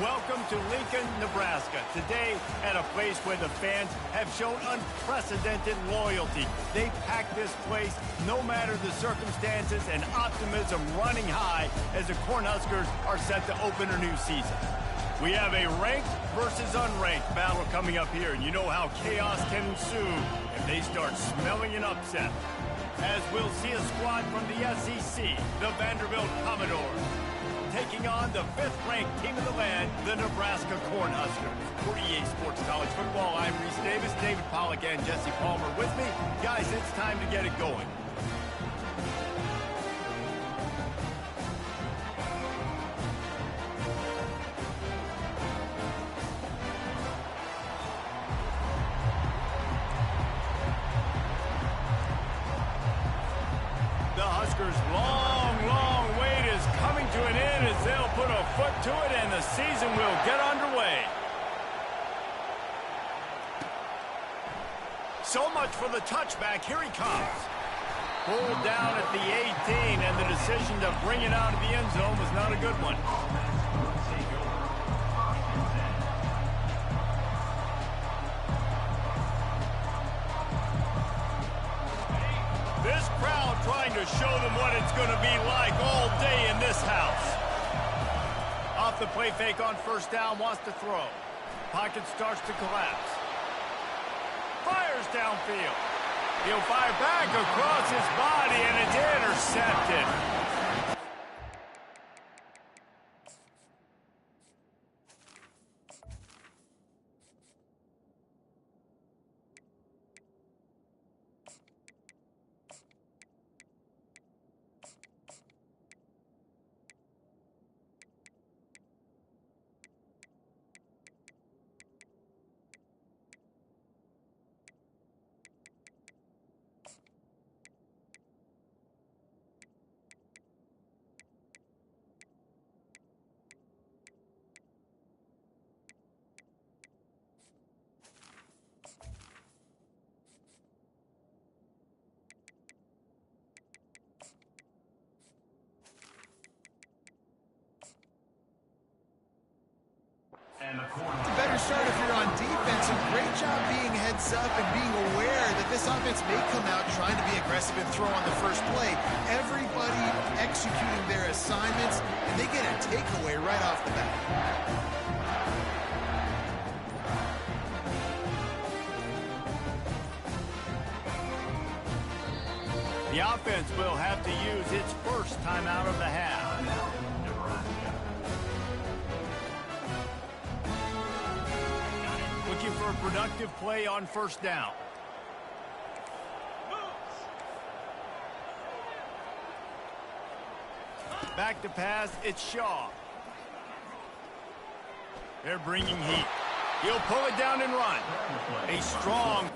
Welcome to Lincoln, Nebraska. Today, at a place where the fans have shown unprecedented loyalty. They pack this place no matter the circumstances, and optimism running high as the Cornhuskers are set to open a new season. We have a ranked versus unranked battle coming up here, and you know how chaos can ensue if they start smelling an upset. As we'll see a squad from the SEC, the Vanderbilt Commodores, taking on the 5th-ranked team in the land, the Nebraska Cornhuskers. For EA Sports College Football, I'm Reese Davis, David Pollack, and Jesse Palmer with me. Guys, it's time to get it going. The Huskers' long wait is coming to an end as they'll put a foot to it and the season will get underway. So much for the touchback. Here he comes. Pulled down at the 18, and the decision to bring it out of the end zone was not a good one. This crowd trying to show them what it's going to be like all day in this house. Off the play fake on first down, wants to throw. Pocket starts to collapse. Fires downfield. He'll fire back across his body, and it's intercepted. It's a better start if you're on defense. A great job being heads up and being aware that this offense may come out trying to be aggressive and throw on the first play. Everybody executing their assignments, and they get a takeaway right off the bat. The offense will have to use its first timeout of the half. Looking for a productive play on first down. Back to pass, it's Shaw. They're bringing heat. He'll pull it down and run. A strong...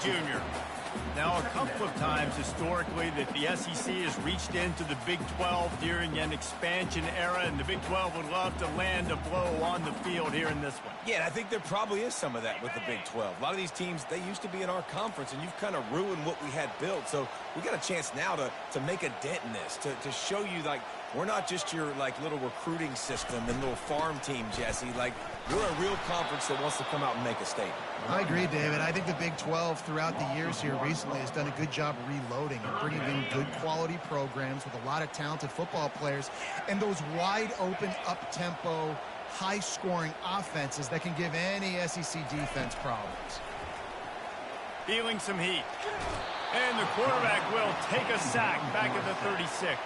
Jr. Now, a couple of times historically that the SEC has reached into the Big 12 during an expansion era, and the Big 12 would love to land a blow on the field here in this one. Yeah, and I think there probably is some of that with the Big 12. A lot of these teams, they used to be in our conference, and you've kind of ruined what we had built. So we got a chance now to make a dent in this, to show you, like, we're not just your, like, little recruiting system and little farm team, Jesse. Like, we're a real conference that wants to come out and make a statement. I agree, David. I think the Big 12 throughout the years here recently has done a good job reloading and bringing in good quality programs with a lot of talented football players and those wide open, up-tempo, high-scoring offenses that can give any SEC defense problems. Feeling some heat. And the quarterback will take a sack back at the 36.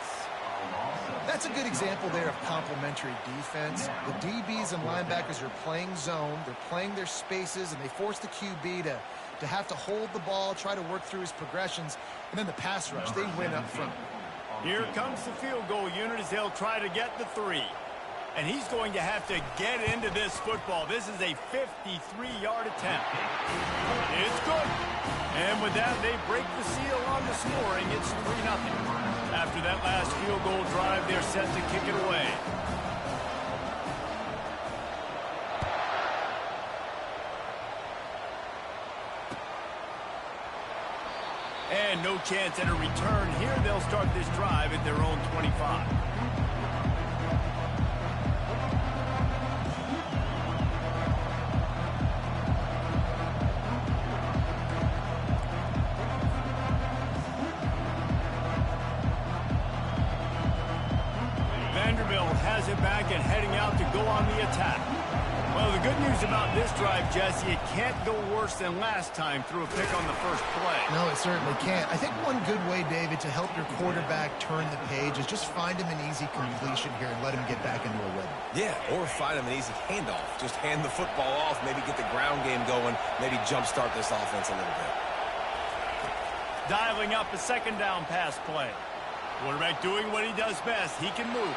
That's a good example there of complementary defense. The DBs and linebackers are playing zone, they're playing their spaces, and they force the QB to have to hold the ball, try to work through his progressions, and then the pass rush, they win up front. Here comes the field goal unit as they'll try to get the 3. And he's going to have to get into this football. This is a 53-yard attempt. It's good. And with that, they break the seal on the scoring. It's 3-0. After that last field goal drive, they're set to kick it away. And no chance at a return here. They'll start this drive at their own 25. Vanderbilt has it back and heading out to go on the attack. Well, the good news about this drive, Jesse, it can't go worse than last time through a pick on the first play. No, it certainly can't. I think one good way, David, to help your quarterback turn the page is just find him an easy completion here and let him get back into a rhythm. Yeah, or find him an easy handoff. Just hand the football off, maybe get the ground game going, maybe jumpstart this offense a little bit. Dialing up a second down pass play. Quarterback doing what he does best. He can move.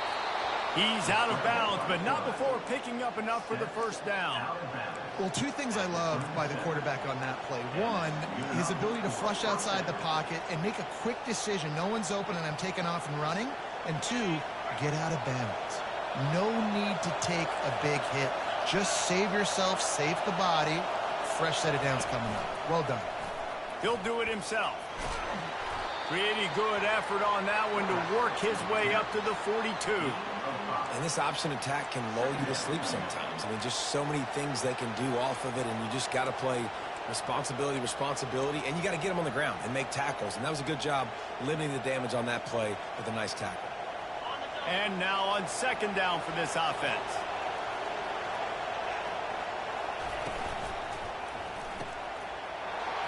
He's out of bounds, but not before picking up enough for the first down. Well, two things I love by the quarterback on that play. One, his ability to flush outside the pocket and make a quick decision. No one's open and I'm taking off and running. And two, get out of bounds. No need to take a big hit. Just save yourself, save the body. Fresh set of downs coming up. Well done. He'll do it himself. Pretty good effort on that one to work his way up to the 42. And this option attack can lull you to sleep sometimes. I mean, just so many things they can do off of it, and you just got to play responsibility, and you got to get them on the ground and make tackles. And that was a good job limiting the damage on that play with a nice tackle. And now on second down for this offense.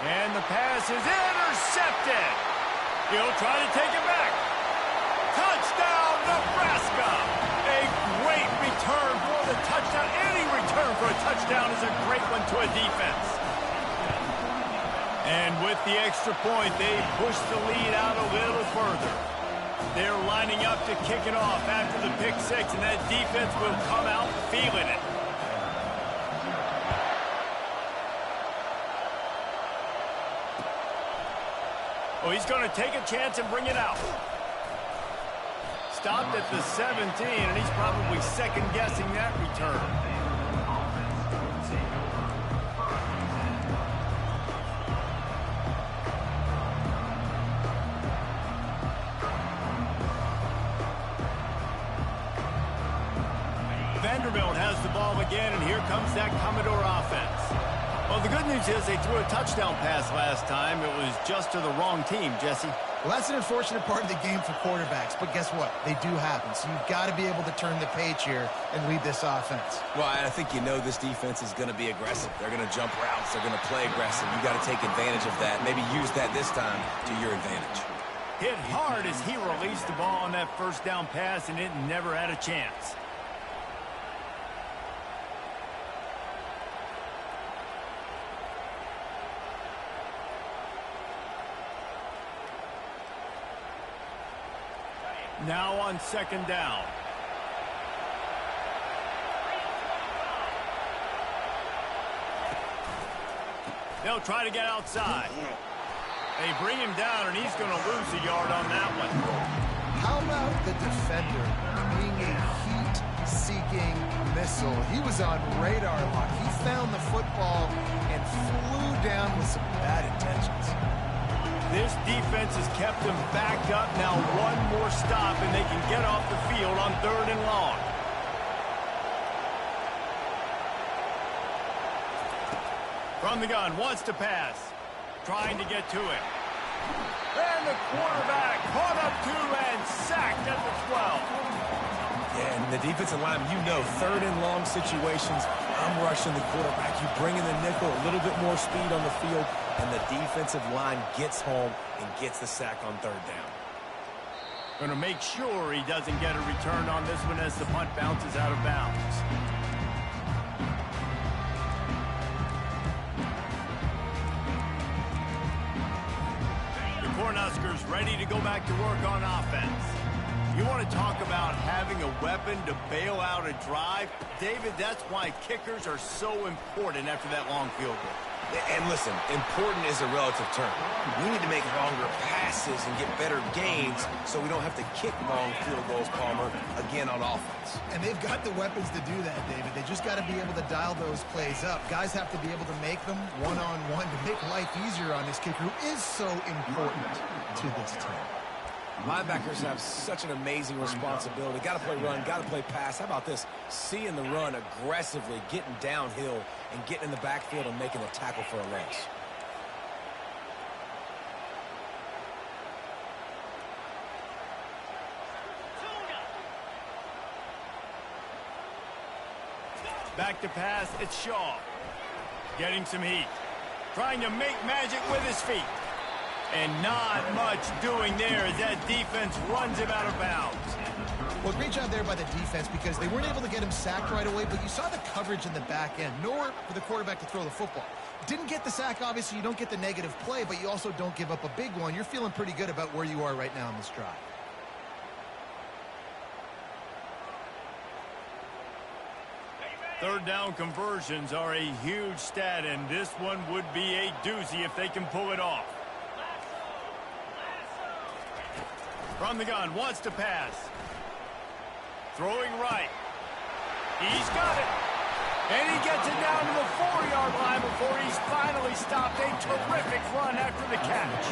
And the pass is intercepted. He'll try to take it back. Touchdown, Nebraska! A great return for the touchdown. Any return for a touchdown is a great one to a defense. And with the extra point, they push the lead out a little further. They're lining up to kick it off after the pick six, and that defense will come out feeling it. Oh, he's going to take a chance and bring it out. Stopped at the 17, and he's probably second-guessing that return. Vanderbilt has the ball again, and here comes that Commodore offense. Well, the good news is they threw a touchdown pass last time. It was just to the wrong team, Jesse. Well, that's an unfortunate part of the game for quarterbacks, but guess what? They do happen, so you've got to be able to turn the page here and lead this offense. Well, I think you know this defense is going to be aggressive. They're going to jump routes. They're going to play aggressive. You got to take advantage of that. Maybe use that this time to your advantage. Hit hard as he released the ball on that first down pass, and it never had a chance. Now on second down. They'll try to get outside. They bring him down, and he's going to lose a yard on that one. How about the defender being a heat-seeking missile? He was on radar lock. He found the football and flew down with some bad intentions. This defense has kept them backed up. Now one more stop, and they can get off the field on 3rd and long. From the gun, wants to pass. Trying to get to it. And the quarterback caught up to and sacked at the 12. Yeah, and the defensive line, you know, 3rd and long situations, I'm rushing the quarterback. You bring in the nickel, a little bit more speed on the field, and the defensive line gets home and gets the sack on 3rd down. Going to make sure he doesn't get a return on this one as the punt bounces out of bounds. Cornhuskers ready to go back to work on offense. You want to talk about having a weapon to bail out a drive? David, that's why kickers are so important after that long field goal. And listen, important is a relative term. We need to make longer passes and get better gains so we don't have to kick long field goals, Palmer, again on offense. And they've got the weapons to do that, David. They just got to be able to dial those plays up. Guys have to be able to make them one-on-one to make life easier on this kicker who is so important to this team. Linebackers have such an amazing responsibility. Got to play run, got to play pass. How about this? Seeing the run aggressively, getting downhill, and getting in the backfield and making a tackle for a loss. Back to pass, it's Shaw. Getting some heat. Trying to make magic with his feet. And not much doing there as that defense runs him out of bounds. Well, great job there by the defense because they weren't able to get him sacked right away, but you saw the coverage in the back end, nor for the quarterback to throw the football. Didn't get the sack, obviously. You don't get the negative play, but you also don't give up a big one. You're feeling pretty good about where you are right now in this drive. Third down conversions are a huge stat, and this one would be a doozy if they can pull it off. From the gun, wants to pass. Throwing right. He's got it. And he gets it down to the 4-yard line before he's finally stopped. A terrific run after the catch.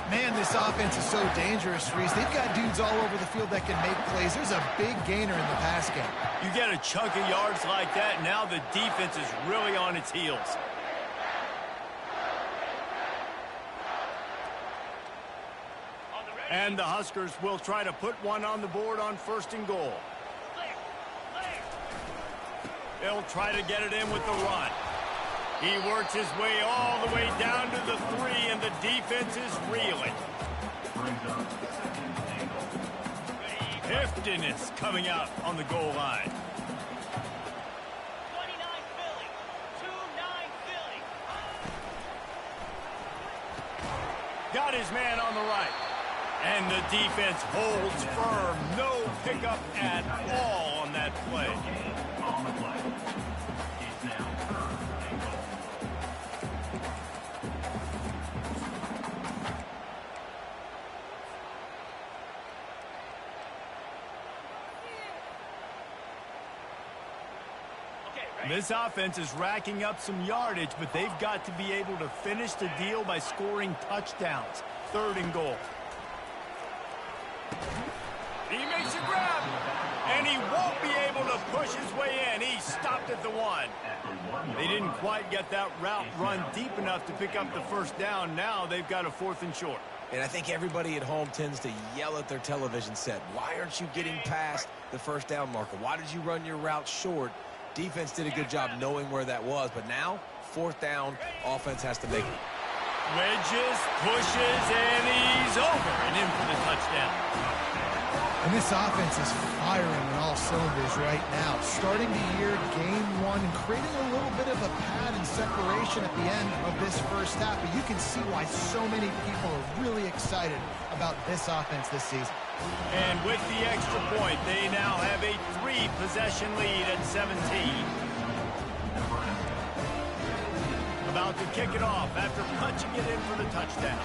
Man, this offense is so dangerous, Reese. They've got dudes all over the field that can make plays. There's a big gainer in the pass game. You get a chunk of yards like that, now the defense is really on its heels. And the Huskers will try to put one on the board on 1st and goal. They'll try to get it in with the run. He works his way all the way down to the 3, and the defense is reeling. Heftiness coming out on the goal line. 29 Philly. 2-9 Philly. Got his man on the right. And the defense holds firm. No pickup at all on that play. This offense is racking up some yardage, but they've got to be able to finish the deal by scoring touchdowns. 3rd and goal. He makes a grab, and he won't be able to push his way in. He stopped at the 1. They didn't quite get that route run deep enough to pick up the 1st down. Now they've got a 4th and short. And I think everybody at home tends to yell at their television set. Why aren't you getting past the 1st down marker? Why did you run your route short? Defense did a good job knowing where that was, but now 4th down, offense has to make it. Wedges, pushes, and he's over and in for the touchdown. And this offense is firing on all cylinders right now. Starting the year, game 1, and creating a little bit of a pad and separation at the end of this first half. But you can see why so many people are really excited about this offense this season. And with the extra point, they now have a 3-possession lead at 17. about to kick it off after punching it in for the touchdown.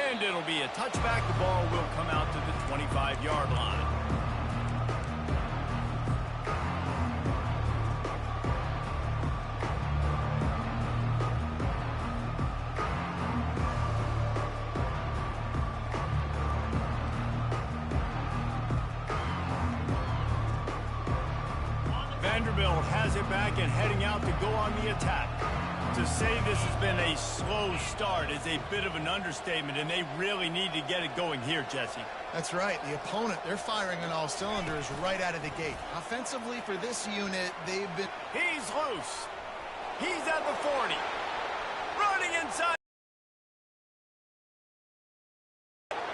And it'll be a touchback. The ball will come out to the 25-yard line. Vanderbilt has it back and heading out to go on the attack. To say this has been a slow start is a bit of an understatement, and they really need to get it going here, Jesse. That's right. The opponent, they're firing on all cylinders right out of the gate. Offensively, for this unit, they've been... He's loose. He's at the 40. Running inside.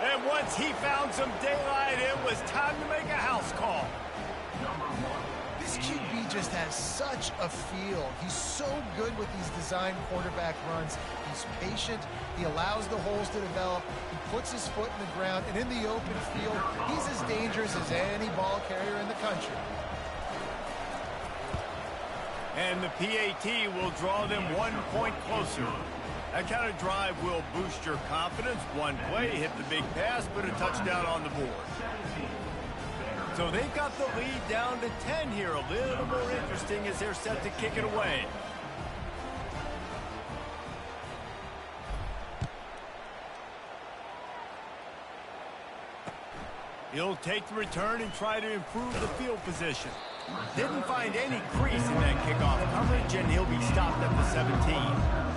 And once he found some daylight, it was time to make a house call. This QB just has such a feel. He's so good with these design quarterback runs. He's patient. He allows the holes to develop. He puts his foot in the ground. And in the open field, he's as dangerous as any ball carrier in the country. And the PAT will draw them 1 point closer. That kind of drive will boost your confidence. One play, hit the big pass, put a touchdown on the board. So they've got the lead down to 10 here. A little more interesting as they're set to kick it away. He'll take the return and try to improve the field position. Didn't find any crease in that kickoff coverage, and he'll be stopped at the 17.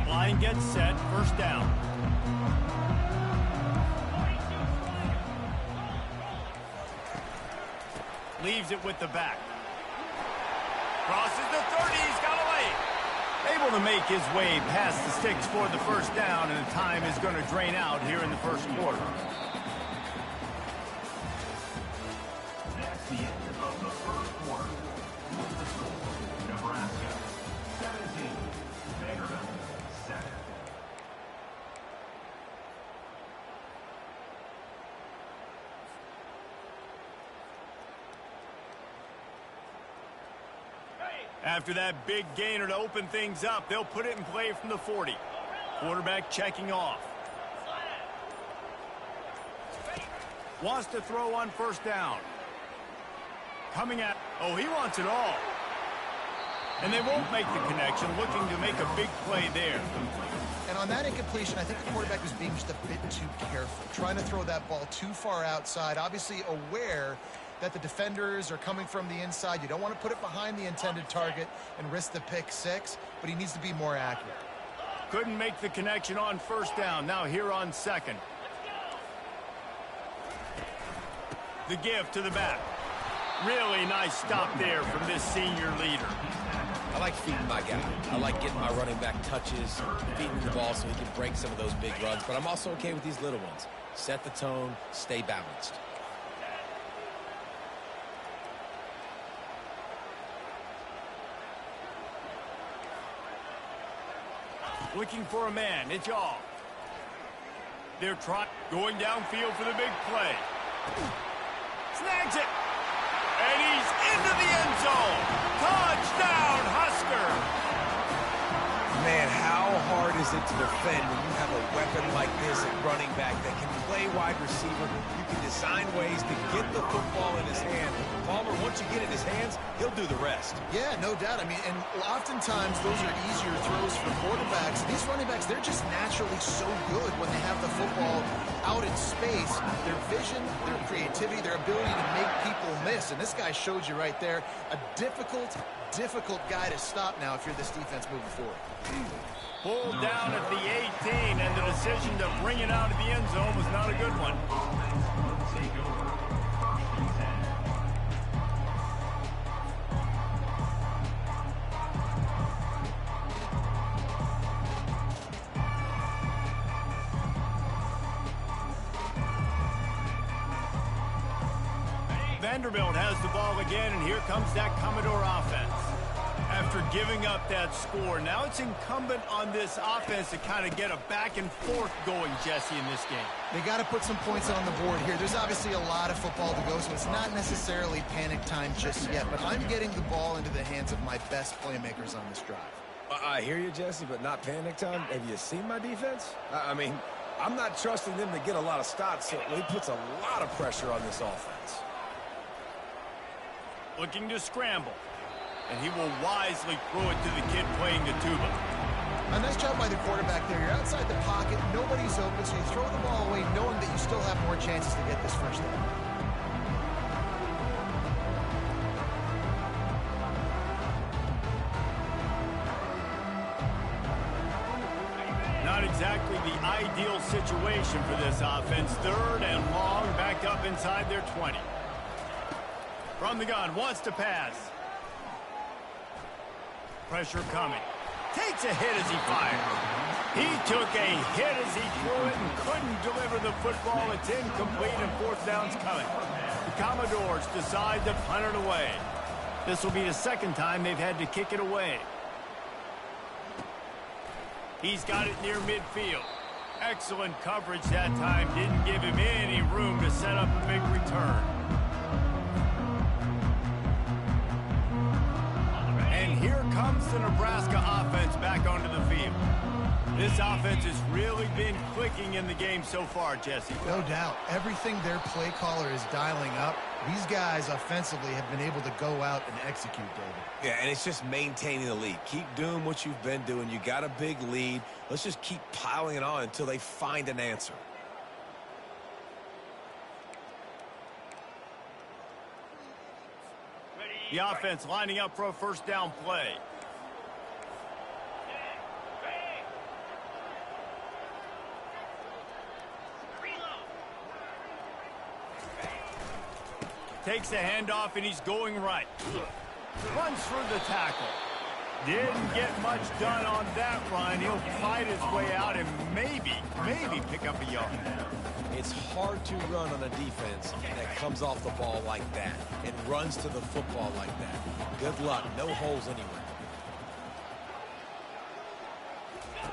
Line gets set, first down. Leaves it with the back. Crosses the 30, he's got away. Able to make his way past the sticks for the first down, and the time is going to drain out here in the first quarter. That's the end of the first quarter. Nebraska 17, Vanderbilt 7. After that big gainer to open things up, they'll put it in play from the 40. Quarterback checking off. Wants to throw on first down. Coming at... Oh, he wants it all. And they won't make the connection, looking to make a big play there. And on that incompletion, I think the quarterback was being just a bit too careful, trying to throw that ball too far outside, obviously aware that the defenders are coming from the inside. You don't want to put it behind the intended target and risk the pick six, but he needs to be more accurate. Couldn't make the connection on first down. Now here on second. The give to the back. Really nice stop there from this senior leader. I like feeding my guy. I like getting my running back touches, feeding the ball so he can break some of those big runs, but I'm also okay with these little ones. Set the tone, stay balanced. Looking for a man. It's off. They're going downfield for the big play. Snags it. And he's into the end zone. Touchdown, Husker. Man, how hard is it to defend when you have a weapon like this at running back that can play wide receiver? You can design ways to get the football in his hand. Palmer, once you get it in his hands, he'll do the rest. Yeah, no doubt. I mean, and oftentimes those are easier throws for quarterbacks. These running backs, they're just naturally so good when they have the football out in space. Their vision, their creativity, their ability to make people miss. And this guy showed you right there, a difficult guy to stop now if you're this defense moving forward. Pulled down at the 18, and the decision to bring it out of the end zone was not a good one. Vanderbilt has the ball again, and here comes that Commodore offense. After giving up that score, now it's incumbent on this offense to kind of get a back and forth going, Jesse, in this game. They got to put some points on the board here. There's obviously a lot of football to go, so it's not necessarily panic time just yet, but I'm getting the ball into the hands of my best playmakers on this drive. I hear you, Jesse, but not panic time. Have you seen my defense? I mean, I'm not trusting them to get a lot of stops, so he puts a lot of pressure on this offense. Looking to scramble. And he will wisely throw it to the kid playing the tuba. A nice job by the quarterback there. You're outside the pocket, nobody's open, so you throw the ball away knowing that you still have more chances to get this first down. Not exactly the ideal situation for this offense. Third and long, back up inside their 20. From the gun, wants to pass. Pressure coming. Takes a hit as he fired. He took a hit as he threw it and couldn't deliver the football. It's incomplete and fourth down's coming. The Commodores decide to punt it away. This will be the second time they've had to kick it away. He's got it near midfield. Excellent coverage that time. Didn't give him any room to set up a big return. And here comes the Nebraska offense back onto the field. This offense has really been clicking in the game so far, Jesse. No doubt. Everything their play caller is dialing up, these guys offensively have been able to go out and execute, David. Yeah, and it's just maintaining the lead. Keep doing what you've been doing. You got a big lead. Let's just keep piling it on until they find an answer. The offense lining up for a first down play. Takes the handoff and he's going right. Runs through the tackle. Didn't get much done on that run. He'll fight his way out and maybe pick up a yard. It's hard to run on a defense that comes off the ball like that and runs to the football like that. Good luck. No holes anywhere.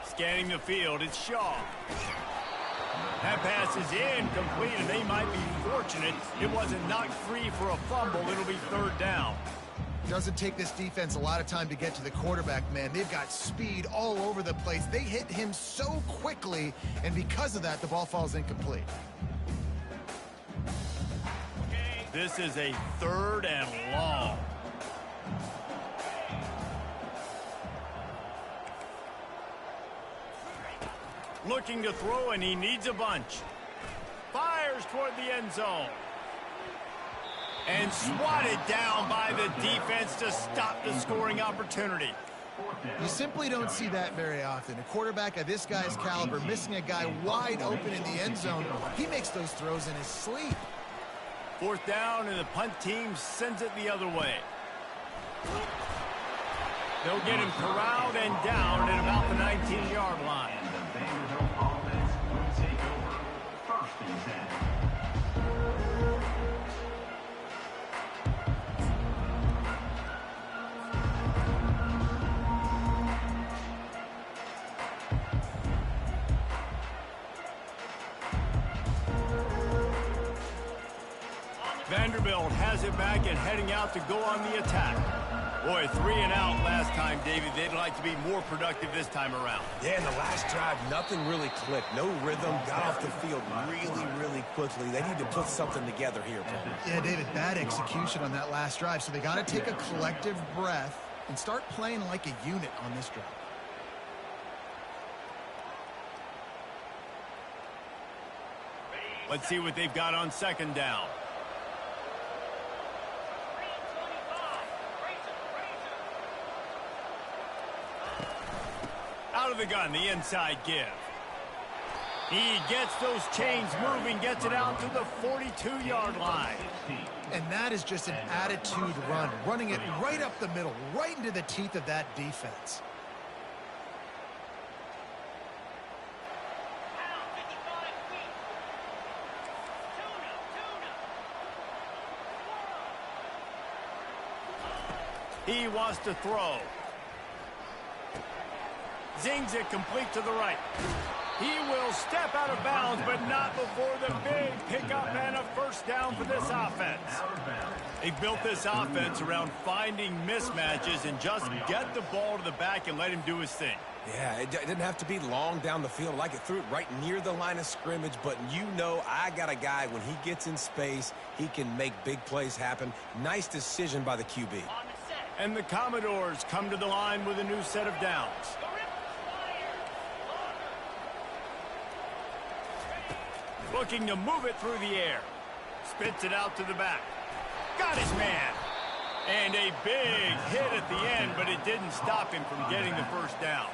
Scanning the field, it's Shaw. That pass is incomplete, and they might be fortunate it wasn't knocked free for a fumble. It'll be third down. Doesn't take this defense a lot of time to get to the quarterback, man. They've got speed all over the place. They hit him so quickly, and because of that, the ball falls incomplete. This is a third and long. Looking to throw, and he needs a bunch. Fires toward the end zone. And swatted down by the defense to stop the scoring opportunity. You simply don't see that very often. A quarterback of this guy's caliber missing a guy wide open in the end zone. He makes those throws in his sleep. Fourth down, and the punt team sends it the other way. They'll get him corralled and down at about the 19-yard line. And the Vanderbilt offense will take over. First and 10. Vanderbilt has it back and heading out to go on the attack. Boy, 3 and out last time, David. They'd like to be more productive this time around. Yeah, in the last drive, nothing really clicked. No rhythm. Got off the field really quickly. They need to put something together here, Paul. Yeah, David, bad execution on that last drive. So they got to take a collective breath and start playing like a unit on this drive. Let's see what they've got on second down. Out of the gun, the inside give. He gets those chains moving, gets it out to the 42-yard line. And that is just an attitude run, running it right up the middle, right into the teeth of that defense. He wants to throw. Zings it complete to the right. He will step out of bounds, but not before the big pickup and a first down for this offense. They built this offense around finding mismatches and just get the ball to the back and let him do his thing. Yeah, it didn't have to be long down the field. Like it threw it right near the line of scrimmage, but you know I got a guy, when he gets in space, he can make big plays happen. Nice decision by the QB. And the Commodores come to the line with a new set of downs. Looking to move it through the air. Spits it out to the back. Got his man. And a big hit at the end, but it didn't stop him from getting the first down.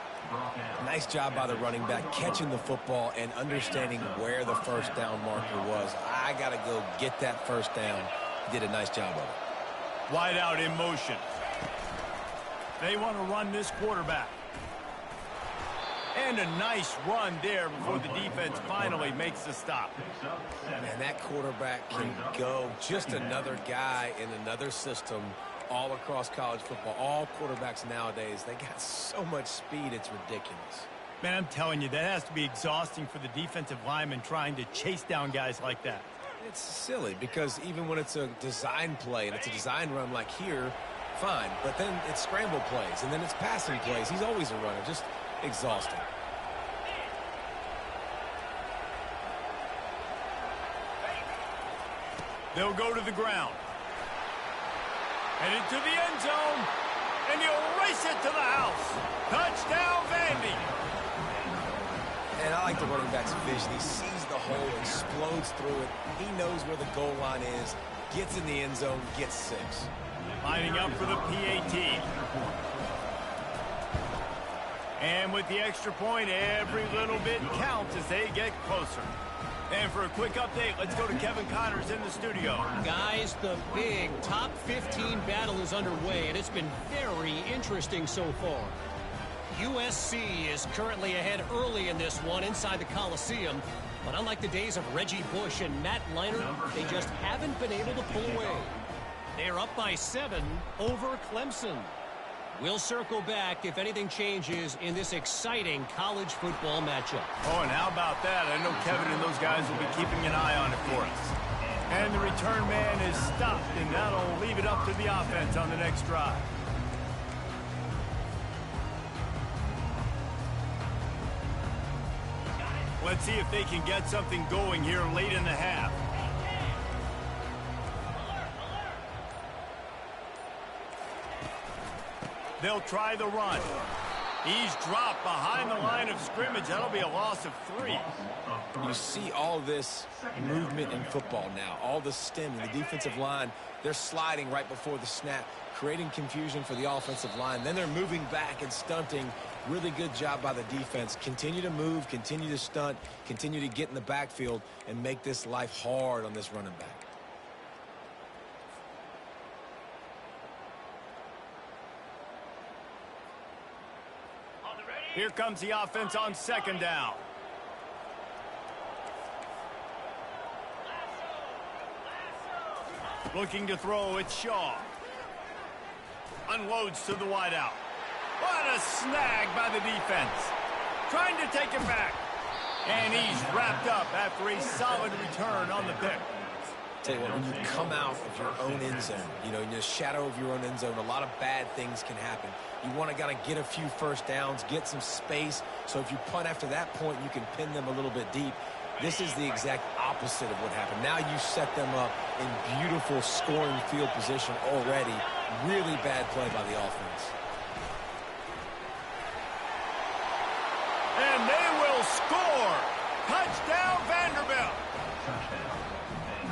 Nice job by the running back, catching the football and understanding where the first down marker was. I got to go get that first down. He did a nice job of it. Wide out in motion. They want to run this quarterback. And a nice run there before the defense finally makes the stop. And that quarterback can go. Just another guy in another system all across college football. All quarterbacks nowadays, they got so much speed, it's ridiculous. Man, I'm telling you, that has to be exhausting for the defensive lineman trying to chase down guys like that. It's silly because even when it's a design play and it's a design run like here, fine. But then it's scramble plays and then it's passing plays. He's always a runner. Just exhausting. They'll go to the ground. And into the end zone. And he'll race it to the house. Touchdown, Vandy. And I like the running back's vision. He sees the hole, explodes through it. He knows where the goal line is, gets in the end zone, gets 6. Lining up for the PAT. And with the extra point, every little bit counts as they get closer. And for a quick update, let's go to Kevin Connors in the studio. Guys, the big top 15 battle is underway, and it's been very interesting so far. USC is currently ahead early in this one inside the Coliseum, but unlike the days of Reggie Bush and Matt Leinart, they just haven't been able to pull away. They're up by 7 over Clemson. We'll circle back if anything changes in this exciting college football matchup. Oh, and how about that? I know Kevin and those guys will be keeping an eye on it for us. And the return man is stopped, and that'll leave it up to the offense on the next drive. Let's see if they can get something going here late in the half. They'll try the run. He's dropped behind the line of scrimmage. That'll be a loss of 3. You see all this movement in football now. All the stem, the defensive line, they're sliding right before the snap, creating confusion for the offensive line. Then they're moving back and stunting. Really good job by the defense. Continue to move, continue to stunt, continue to get in the backfield, and make this life hard on this running back. Here comes the offense on second down. Looking to throw, it's Shaw. Unloads to the wideout. What a snag by the defense. Trying to take it back. And he's wrapped up after a solid return on the pick. Tell you what, when you come out of your own end zone, you know, in the shadow of your own end zone, a lot of bad things can happen. You want to kind of get a few first downs, get some space, so if you punt after that point, you can pin them a little bit deep. This is the exact opposite of what happened. Now you set them up in beautiful scoring field position already. Really bad play by the offense. And they will score. Touchdown, Vanderbilt.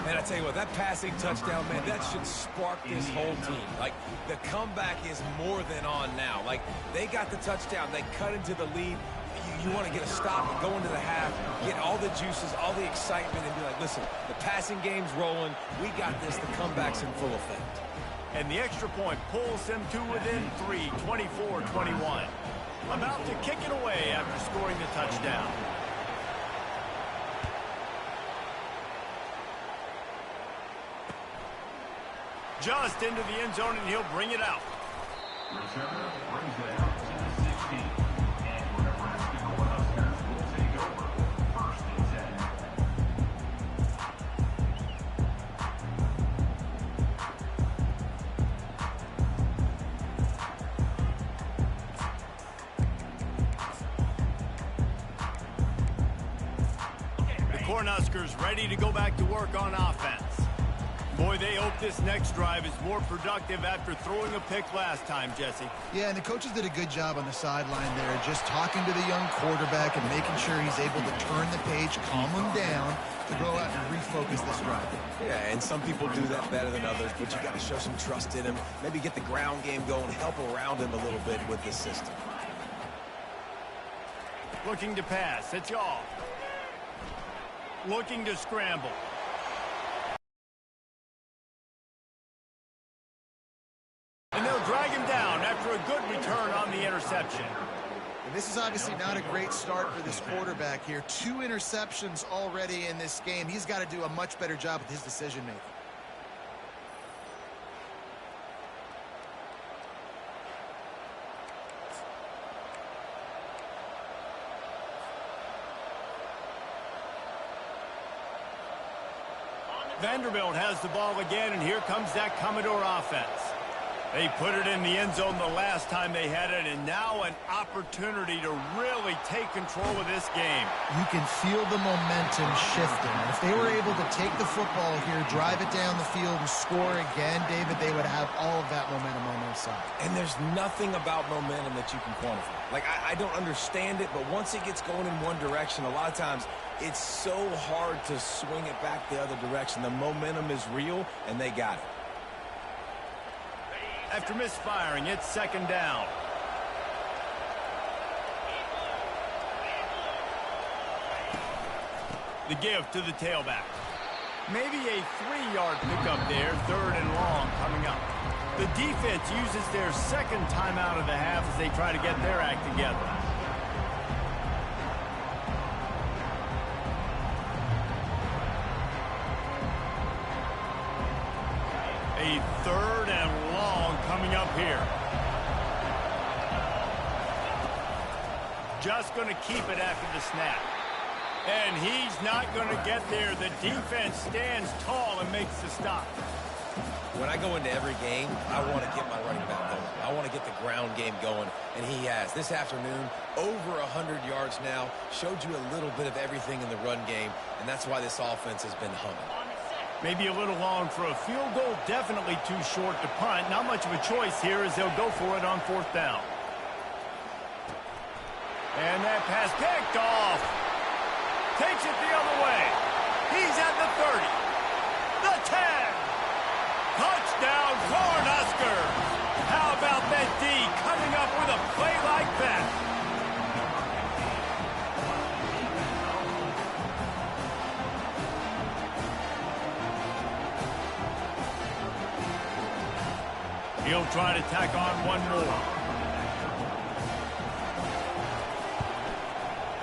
Man, I tell you what, that passing touchdown, man, that should spark this whole team. Like, the comeback is more than on now. Like, they got the touchdown. They cut into the lead. You want to get a stop and go into the half, get all the juices, all the excitement, and be like, listen, the passing game's rolling. We got this. The comeback's in full effect. And the extra point pulls them to within 3, 24-21. About to kick it away after scoring the touchdown. Just into the end zone, and he'll bring it out. Returner brings it out to the 16. And we're Cornhuskers ready to go back to work on offense. Boy, they hope this next drive is more productive after throwing a pick last time, Jesse. Yeah, and the coaches did a good job on the sideline there, just talking to the young quarterback and making sure he's able to turn the page, calm him down, to go out and refocus this drive. Yeah, and some people do that better than others, but you got to show some trust in him, maybe get the ground game going, help around him a little bit with this system. Looking to pass, it's y'all. Looking to scramble. And they'll drag him down after a good return on the interception. And this is obviously not a great start for this quarterback here. 2 interceptions already in this game. He's got to do a much better job with his decision-making. Vanderbilt has the ball again, and here comes that Commodore offense. They put it in the end zone the last time they had it, and now an opportunity to really take control of this game. You can feel the momentum shifting. If they were able to take the football here, drive it down the field, and score again, David, they would have all of that momentum on their side. And there's nothing about momentum that you can quantify. Like, I don't understand it, but once it gets going in one direction, a lot of times it's so hard to swing it back the other direction. The momentum is real, and they got it. After misfiring, it's second down. The give to the tailback. Maybe a 3-yard pickup there, 3rd and long coming up. The defense uses their second timeout of the half as they try to get their act together. A 3rd and long coming up here. Just going to keep it after the snap. And he's not going to get there. The defense stands tall and makes the stop. When I go into every game, I want to get my running back going. I want to get the ground game going, and he has. This afternoon, over 100 yards now, showed you a little bit of everything in the run game, and that's why this offense has been humming. Maybe a little long for a field goal, definitely too short to punt. Not much of a choice here as they'll go for it on 4th down. And that pass picked off. Takes it the other way. He's at the 30. The 10. Touchdown, Cornhuskers. How about that D coming up with a play like that? He'll try to tack on one more.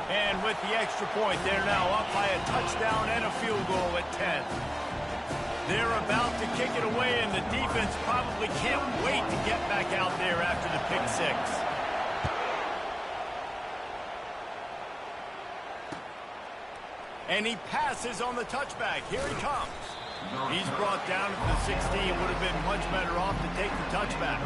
And with the extra point, they're now up by a touchdown and a field goal at 10. They're about to kick it away, and the defense probably can't wait to get back out there after the pick 6. And he passes on the touchback. Here he comes. He's brought down at the 16. Would have been much better off to take the touchback.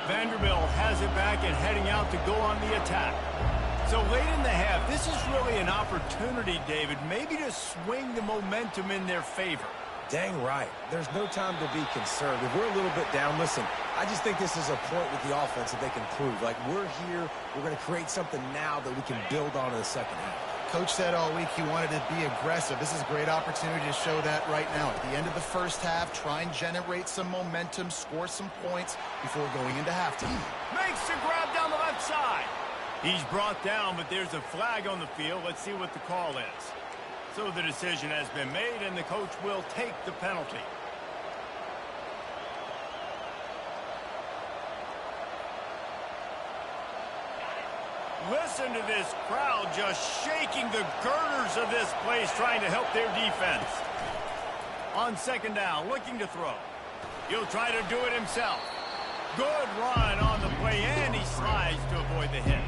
Vanderbilt has it back and heading out to go on the attack. So late in the half, this is really an opportunity, David, maybe to swing the momentum in their favor. Dang right. There's no time to be concerned. If we're a little bit down, listen, I just think this is a point with the offense that they can prove. Like, we're here, we're going to create something now that we can build on in the second half. Coach said all week he wanted to be aggressive. This is a great opportunity to show that right now. At the end of the first half, try and generate some momentum, score some points before going into halftime. Makes the grab down the left side. He's brought down, but there's a flag on the field. Let's see what the call is. So the decision has been made, and the coach will take the penalty. Listen to this crowd just shaking the girders of this place, trying to help their defense. On second down, looking to throw. He'll try to do it himself. Good run on the play, and he slides to avoid the hit.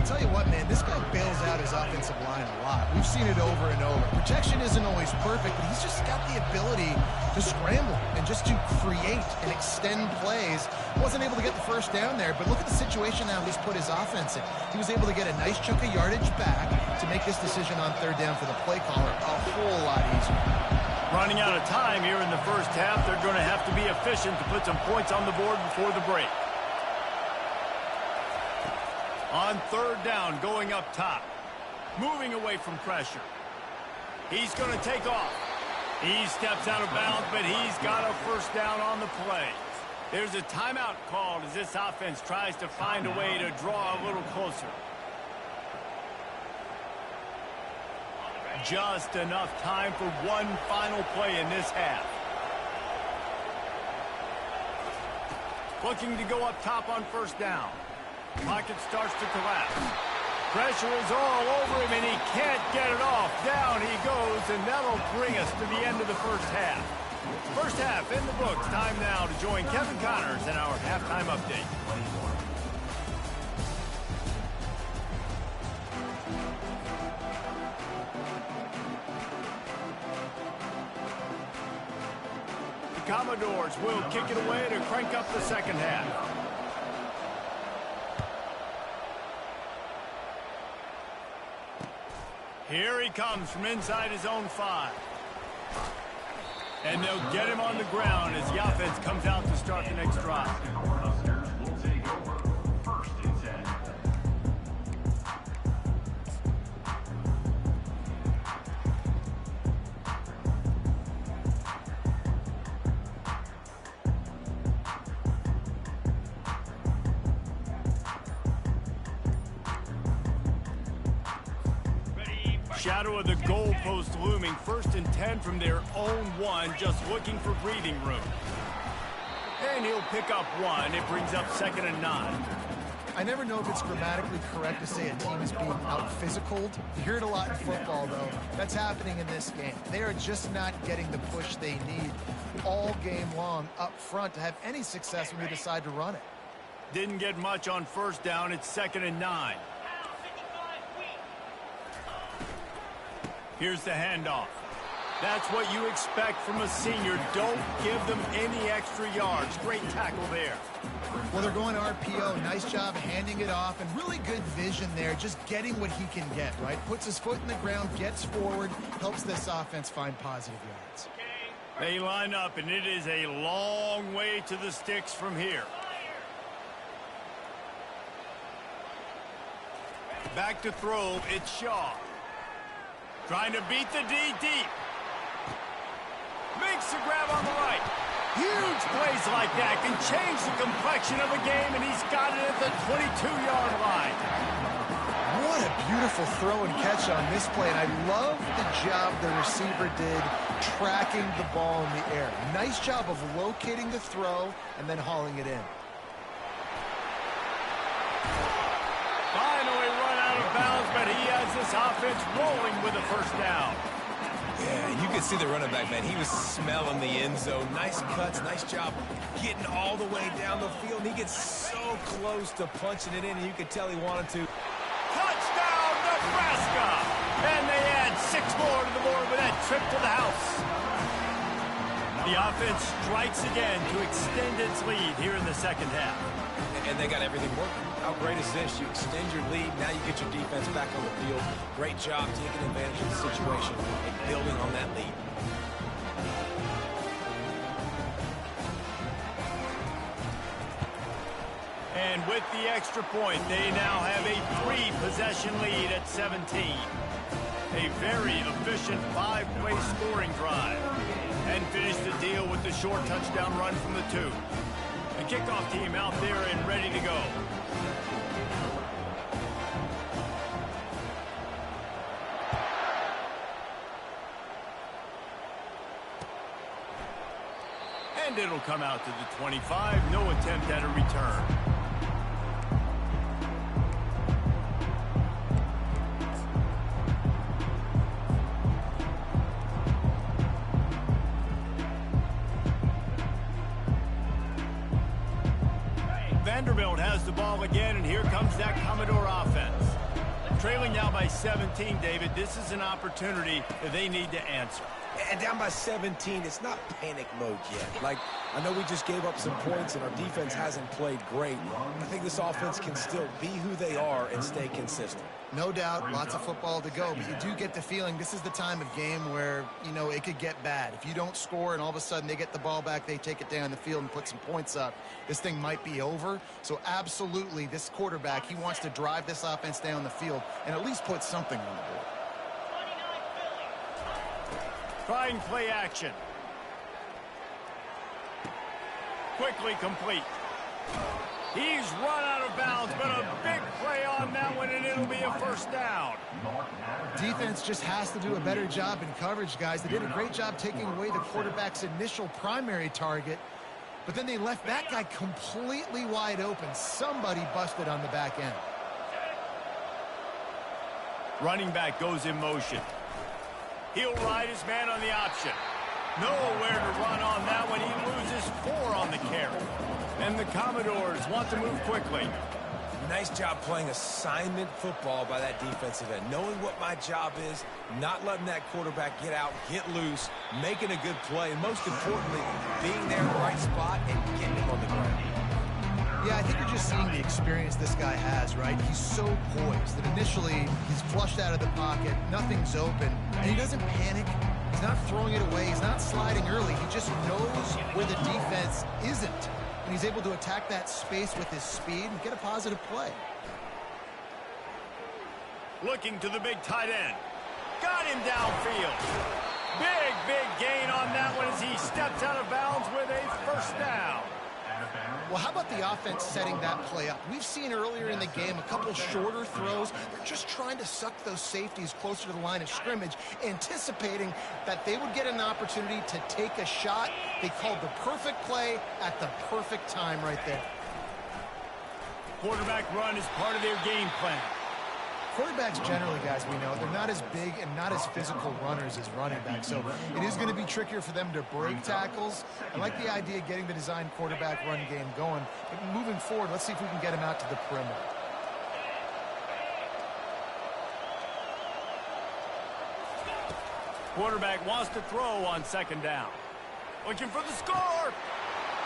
tell you what, man, this guy bails out his offensive line a lot. We've seen it over and over. Protection isn't always perfect, but he's just got the ability to scramble and just to create and extend plays. Wasn't able to get the first down there, but look at the situation now he's put his offense in. He was able to get a nice chunk of yardage back to make this decision on third down for the play caller a whole lot easier. Running out of time here in the first half, they're going to have to be efficient to put some points on the board before the break. On third down, going up top. Moving away from pressure. He's going to take off. He steps out of bounds, but he's got a first down on the play. There's a timeout called as this offense tries to find a way to draw a little closer. Just enough time for one final play in this half. Looking to go up top on first down. Pocket starts to collapse. Pressure is all over him, and he can't get it off. Down he goes, and that'll bring us to the end of the first half. First half in the books. Time now to join Kevin Connors in our halftime update. The Commodores will kick it away to crank up the second half. Here he comes from inside his own 5. And they'll get him on the ground as the offense comes out to start the next drive. Cornhuskers will take over 1st and 10. Shadow of the goalpost looming. 1st and 10 from their own 1, just looking for breathing room. And he'll pick up 1. It brings up 2nd and 9. I never know if it's grammatically correct to say a team is being out-physicaled. You hear it a lot in football, though. That's happening in this game. They are just not getting the push they need all game long up front to have any success when they decide to run it. Didn't get much on first down. It's 2nd and 9. Here's the handoff. That's what you expect from a senior. Don't give them any extra yards. Great tackle there. Well, they're going RPO. Nice job handing it off, and really good vision there, just getting what he can get, right? Puts his foot in the ground, gets forward, helps this offense find positive yards. They line up, and it is a long way to the sticks from here. Back to throw, it's Shaw. Trying to beat the D deep. Makes the grab on the right. Huge plays like that can change the complexion of a game, and he's got it at the 22-yard line. What a beautiful throw and catch on this play, and I love the job the receiver did tracking the ball in the air. Nice job of locating the throw and then hauling it in. Finally run out of bounds, but he has this offense rolling with a first down. Yeah, you could see the running back, man. He was smelling the end zone. Nice cuts, nice job getting all the way down the field. He gets so close to punching it in, and you could tell he wanted to. Touchdown, Nebraska! And they add 6 more to the board with that trip to the house. The offense strikes again to extend its lead here in the second half. And they got everything working. How great is this? You extend your lead. Now you get your defense back on the field. Great job taking advantage of the situation and building on that lead. And with the extra point, they now have a 3-possession lead at 17. A very efficient 5-play scoring drive. And finish the deal with the short touchdown run from the 2. The kickoff team out there and ready to go. And it'll come out to the 25. No attempt at a return. Vanderbilt has the ball again, and here comes that Commodore offense. Trailing now by 17, David. This is an opportunity that they need to answer. And down by 17, it's not panic mode yet. Like, I know we just gave up some points and our defense hasn't played great. I think this offense can still be who they are and stay consistent. No doubt, lots of football to go, but you do get the feeling this is the time of game where, you know, it could get bad. If you don't score and all of a sudden they get the ball back, they take it down the field and put some points up, this thing might be over. So absolutely, this quarterback, he wants to drive this offense down the field and at least put something on the board. Trying play action. Quickly complete. He's run out of bounds, but a big play on that one, and it'll be a first down. Defense just has to do a better job in coverage, guys. They did a great job taking away the quarterback's initial primary target, but then they left that guy completely wide open. Somebody busted on the back end. Running back goes in motion. He'll ride his man on the option. Nowhere to run on that one. He loses 4 on the carry. And the Commodores want to move quickly. Nice job playing assignment football by that defensive end. Knowing what my job is, not letting that quarterback get out, get loose, making a good play, and most importantly, being there in the right spot and getting him on the ground. Yeah, I think you're just seeing the experience this guy has, right? He's so poised that initially he's flushed out of the pocket, nothing's open, and he doesn't panic. He's not throwing it away. He's not sliding early. He just knows where the defense isn't, and he's able to attack that space with his speed and get a positive play. Looking to the big tight end. Got him downfield. Big gain on that one as he steps out of bounds with a first down. Well, how about the offense setting that play up? We've seen earlier in the game a couple shorter throws. They're just trying to suck those safeties closer to the line of scrimmage, anticipating that they would get an opportunity to take a shot. They called the perfect play at the perfect time right there. Quarterback run is part of their game plan. Quarterbacks generally, guys, we know, they're not as big and not as physical runners as running backs, so it is going to be trickier for them to break tackles. I like the idea of getting the design quarterback run game going, but moving forward, let's see if we can get him out to the perimeter. Quarterback wants to throw on second down. Looking for the score.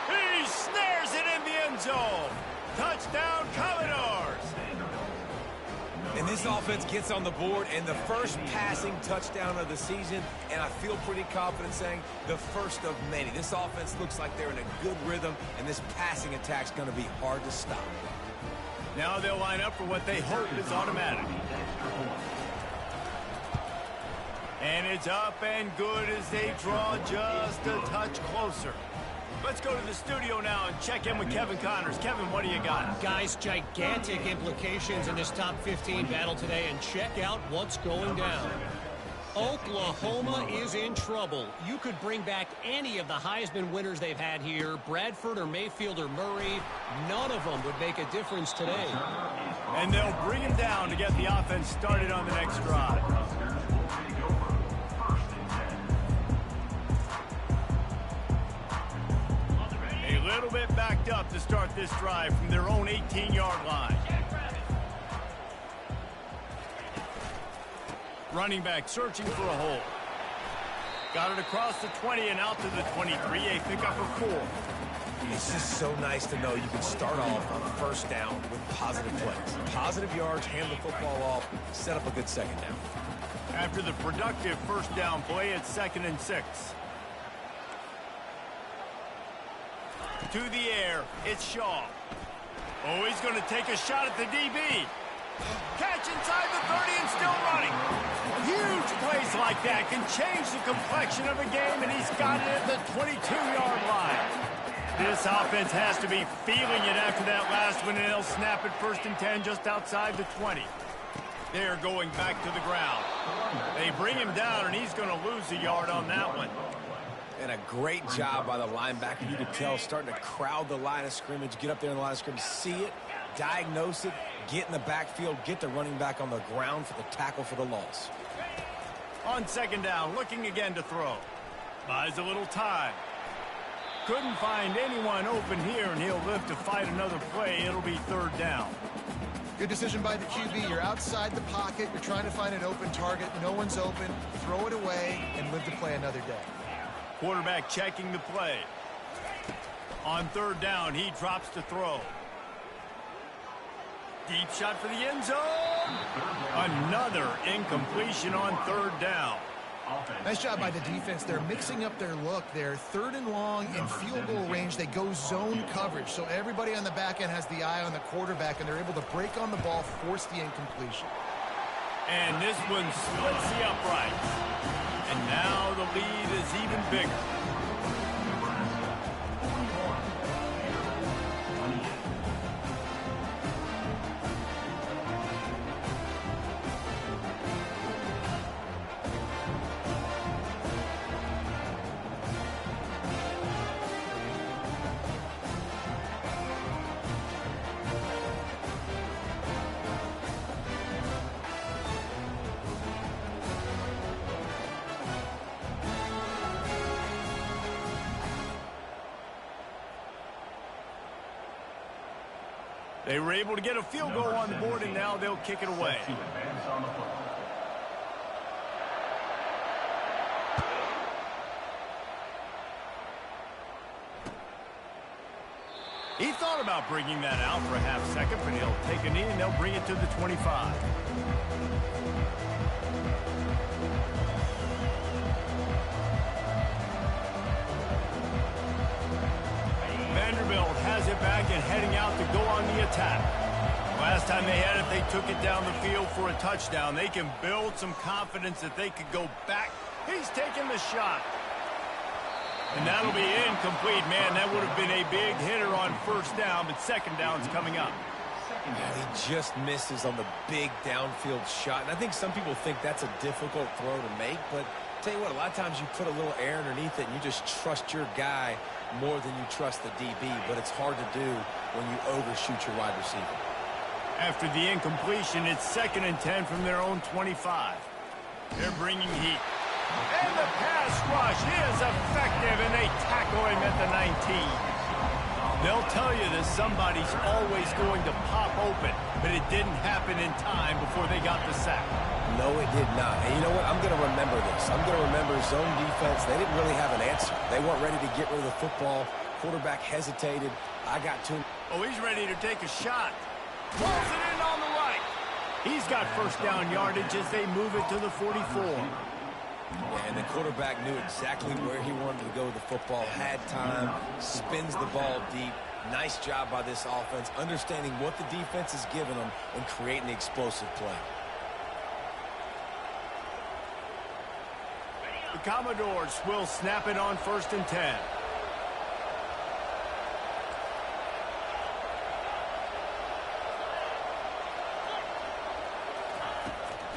He snares it in the end zone. Touchdown, Commodores. And this offense gets on the board, and the first passing touchdown of the season, and I feel pretty confident saying the first of many. This offense looks like they're in a good rhythm, and this passing attack's going to be hard to stop. Now they'll line up for what they hope is automatic. And it's up and good as they draw just a touch closer. Let's go to the studio now and check in with Kevin Connors. Kevin, what do you got? Guys, gigantic implications in this top 15 battle today, and check out what's going down. Oklahoma is in trouble. You could bring back any of the Heisman winners they've had here, Bradford or Mayfield or Murray. None of them would make a difference today. And they'll bring him down to get the offense started on the next drive. A little bit backed up to start this drive from their own 18-yard line. Running back searching for a hole. Got it across the 20 and out to the 23. A pickup of 4. It's just so nice to know you can start off on first down with positive plays. Positive yards, hand the football off, set up a good second down. After the productive first down play, it's 2nd and 6. To the air, it's Shaw. Oh, he's going to take a shot at the DB. Catch inside the 30 and still running. Huge plays like that can change the complexion of a game, and he's got it at the 22-yard line. This offense has to be feeling it after that last one, and they'll snap it 1st and 10 just outside the 20. They're going back to the ground. They bring him down, and he's going to lose a yard on that one. And a great job by the linebacker. You could tell, starting to crowd the line of scrimmage, get up there in the line of scrimmage, see it, diagnose it, get in the backfield, get the running back on the ground for the tackle for the loss. On second down, looking again to throw. Buys a little time. Couldn't find anyone open here, and he'll live to fight another play. It'll be 3rd down. Good decision by the QB. You're outside the pocket. You're trying to find an open target. No one's open. Throw it away and live to play another day. Quarterback checking the play. On third down, he drops to throw. Deep shot for the end zone. Another incompletion on third down. Nice job by the defense. They're mixing up their look there. Third and long in field goal range. They go zone coverage. So everybody on the back end has the eye on the quarterback, and they're able to break on the ball, force the incompletion. And this one splits the uprights. And now the lead is even bigger. They were able to get a field goal on the board, and now they'll kick it away. He thought about bringing that out for a half second, but he'll take a knee, and they'll bring it to the 25. Vanderbilt has it back and heading out to go on the attack. Last time they had it, they took it down the field for a touchdown. They can build some confidence that they could go back. He's taking the shot. And that'll be incomplete. Man, that would have been a big hitter on first down, but second down's coming up. He just misses on the big downfield shot. And I think some people think that's a difficult throw to make, but tell you what, a lot of times you put a little air underneath it and you just trust your guy more than you trust the DB, but it's hard to do when you overshoot your wide receiver. After the incompletion, it's 2nd and 10 from their own 25. They're bringing heat. And the pass rush is effective, and they tackle him at the 19. They'll tell you that somebody's always going to pop open, but it didn't happen in time before they got the sack. No, it did not. And you know what? I'm going to remember this. I'm going to remember zone defense. They didn't really have an answer. They weren't ready to get rid of the football. Quarterback hesitated. I got to him. Oh, he's ready to take a shot. Pulls it in on the right. He's got first down yardage as they move it to the 44. And the quarterback knew exactly where he wanted to go with the football, had time, spins the ball deep. Nice job by this offense, understanding what the defense is giving them and creating the explosive play. The Commodores will snap it on 1st and 10.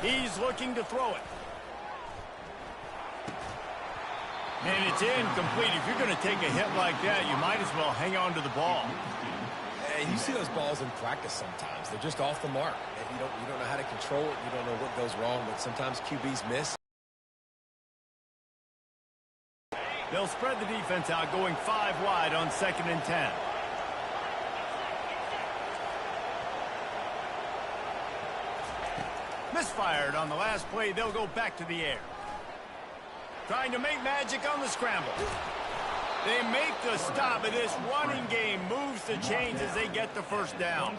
He's looking to throw it. And it's incomplete. If you're going to take a hit like that, you might as well hang on to the ball. And you see those balls in practice sometimes. They're just off the mark. You don't know how to control it. You don't know what goes wrong, but sometimes QBs miss. They'll spread the defense out, going 5 wide on 2nd and 10. Misfired on the last play. They'll go back to the air. Trying to make magic on the scramble. They make the stop, but this running game moves the chains as they get the first down.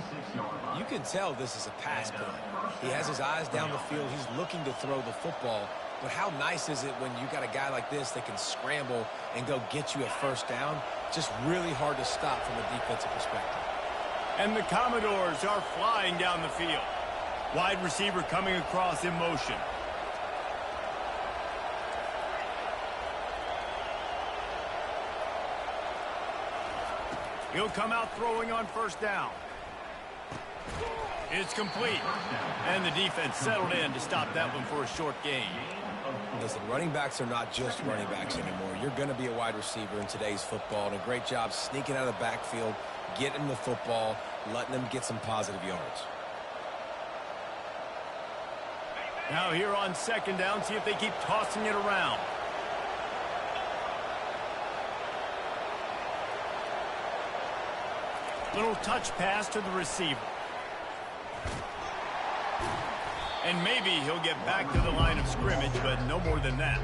You can tell this is a pass play. He has his eyes down the field. He's looking to throw the football. But how nice is it when you got a guy like this that can scramble and go get you a first down? Just really hard to stop from a defensive perspective. And the Commodores are flying down the field. Wide receiver coming across in motion. He'll come out throwing on first down. It's complete. And the defense settled in to stop that one for a short gain. Listen, running backs are not just running backs anymore. You're going to be a wide receiver in today's football, and a great job sneaking out of the backfield, getting the football, letting them get some positive yards. Now here on 2nd down, see if they keep tossing it around. Little touch pass to the receiver. And maybe he'll get back to the line of scrimmage, but no more than that.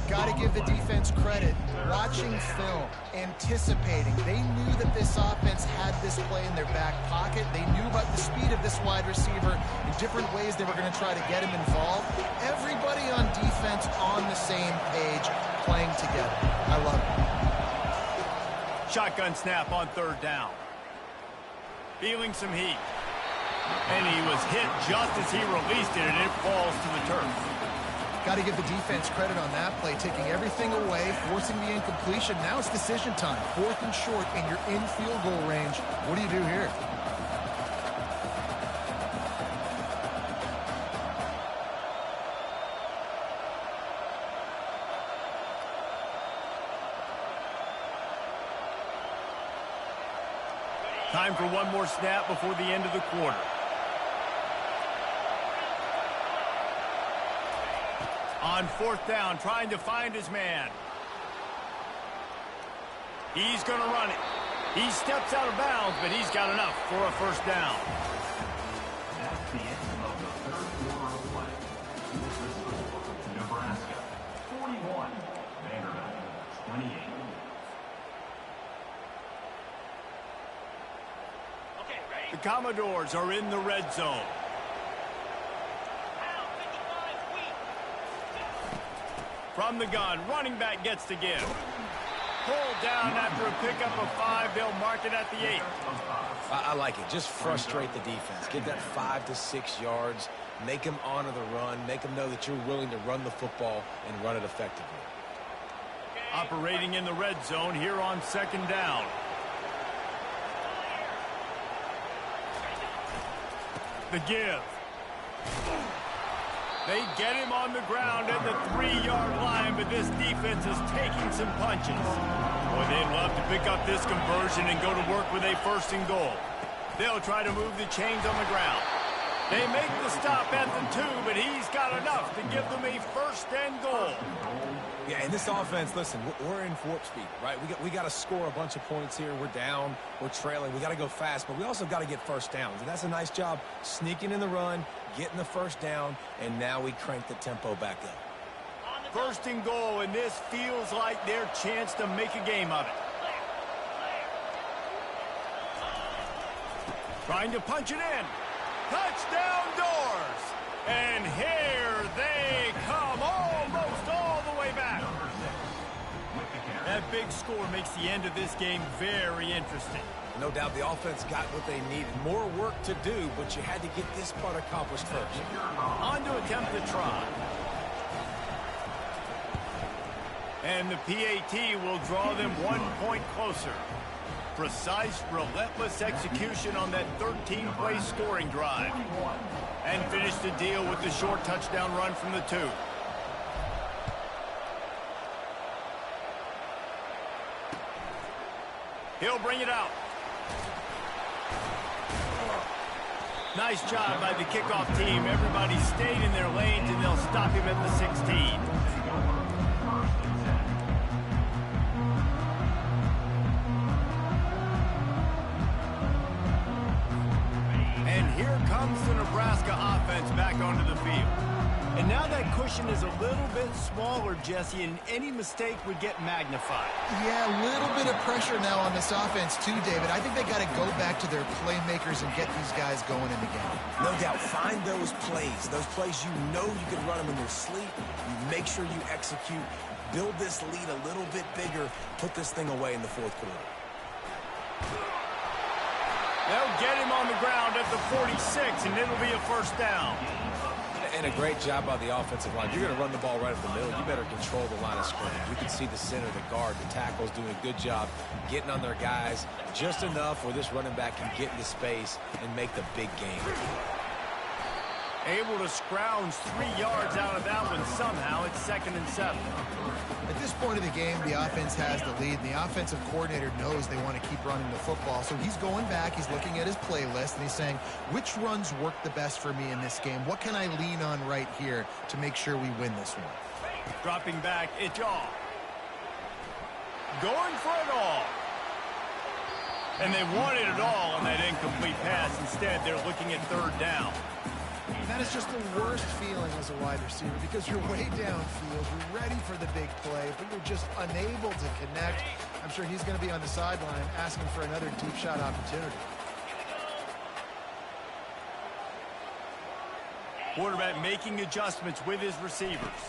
Got to give the defense credit. Watching film, anticipating. They knew that this offense had this play in their back pocket. They knew about the speed of this wide receiver in different ways they were going to try to get him involved. Everybody on defense on the same page, playing together. I love it. Shotgun snap on third down. Feeling some heat. And he was hit just as he released it, and it falls to the turf. Got to give the defense credit on that play, taking everything away, forcing the incompletion. Now it's decision time. 4th and short, and you're in field goal range. What do you do here? Time for one more snap before the end of the quarter. On 4th down, trying to find his man. He's going to run it. He steps out of bounds, but he's got enough for a first down. That's the end of the third quarter of play. This is the score. Nebraska 41, Vanderbilt 28. Okay, ready? The Commodores are in the red zone. From the gun, running back gets to give. Pulled down after a pickup of 5. They'll mark it at the 8. I like it. Just frustrate the defense. Get that 5 to 6 yards. Make them honor the run. Make them know that you're willing to run the football and run it effectively. Operating in the red zone here on 2nd down. The give. They get him on the ground at the 3-yard line, but this defense is taking some punches. Boy, they'd love to pick up this conversion and go to work with a 1st and goal. They'll try to move the chains on the ground. They make the stop at the 2, but he's got enough to give them a 1st and goal. Yeah, and this offense, listen, we're in warp speed, right? We got to score a bunch of points here. We're down. We're trailing. We got to go fast, but we also got to get first downs. And that's a nice job sneaking in the run, getting the first down, and now we crank the tempo back up. 1st and goal, and this feels like their chance to make a game of it. Trying to punch it in. Touchdown doors. And here they come, almost all the way back. That big score makes the end of this game very interesting. No doubt the offense got what they needed. More work to do, but you had to get this part accomplished first. On to attempt the try. And the PAT will draw them 1 point closer. Precise, relentless execution on that 13-play scoring drive. And finish the deal with the short touchdown run from the 2. He'll bring it out. Nice job by the kickoff team. Everybody stayed in their lanes, and they'll stop him at the 16. And here comes the Nebraska offense back onto the field. And now that cushion is a little bit smaller, Jesse, and any mistake would get magnified. Yeah, a little bit of pressure now on this offense too, David. I think they got to go back to their playmakers and get these guys going in the game. No doubt. Find those plays you know you can run them in your sleep. You make sure you execute. Build this lead a little bit bigger. Put this thing away in the 4th quarter. They'll get him on the ground at the 46, and it'll be a first down. And a great job by the offensive line. You're going to run the ball right up the middle. You better control the line of scrimmage. You can see the center, the guard, the tackles doing a good job getting on their guys just enough where this running back can get into space and make the big game. Able to scrounge 3 yards out of that one somehow. It's 2nd and 7. At this point of the game, the offense has the lead, and the offensive coordinator knows they want to keep running the football. So he's going back, he's looking at his playlist, and he's saying, which runs work the best for me in this game? What can I lean on right here to make sure we win this one? Dropping back, it's all. Going for it all. And they wanted it all on that incomplete pass. Instead, they're looking at third down. And that is just the worst feeling as a wide receiver because you're way downfield, you're ready for the big play, but you're just unable to connect. I'm sure he's going to be on the sideline asking for another deep shot opportunity. Quarterback making adjustments with his receivers.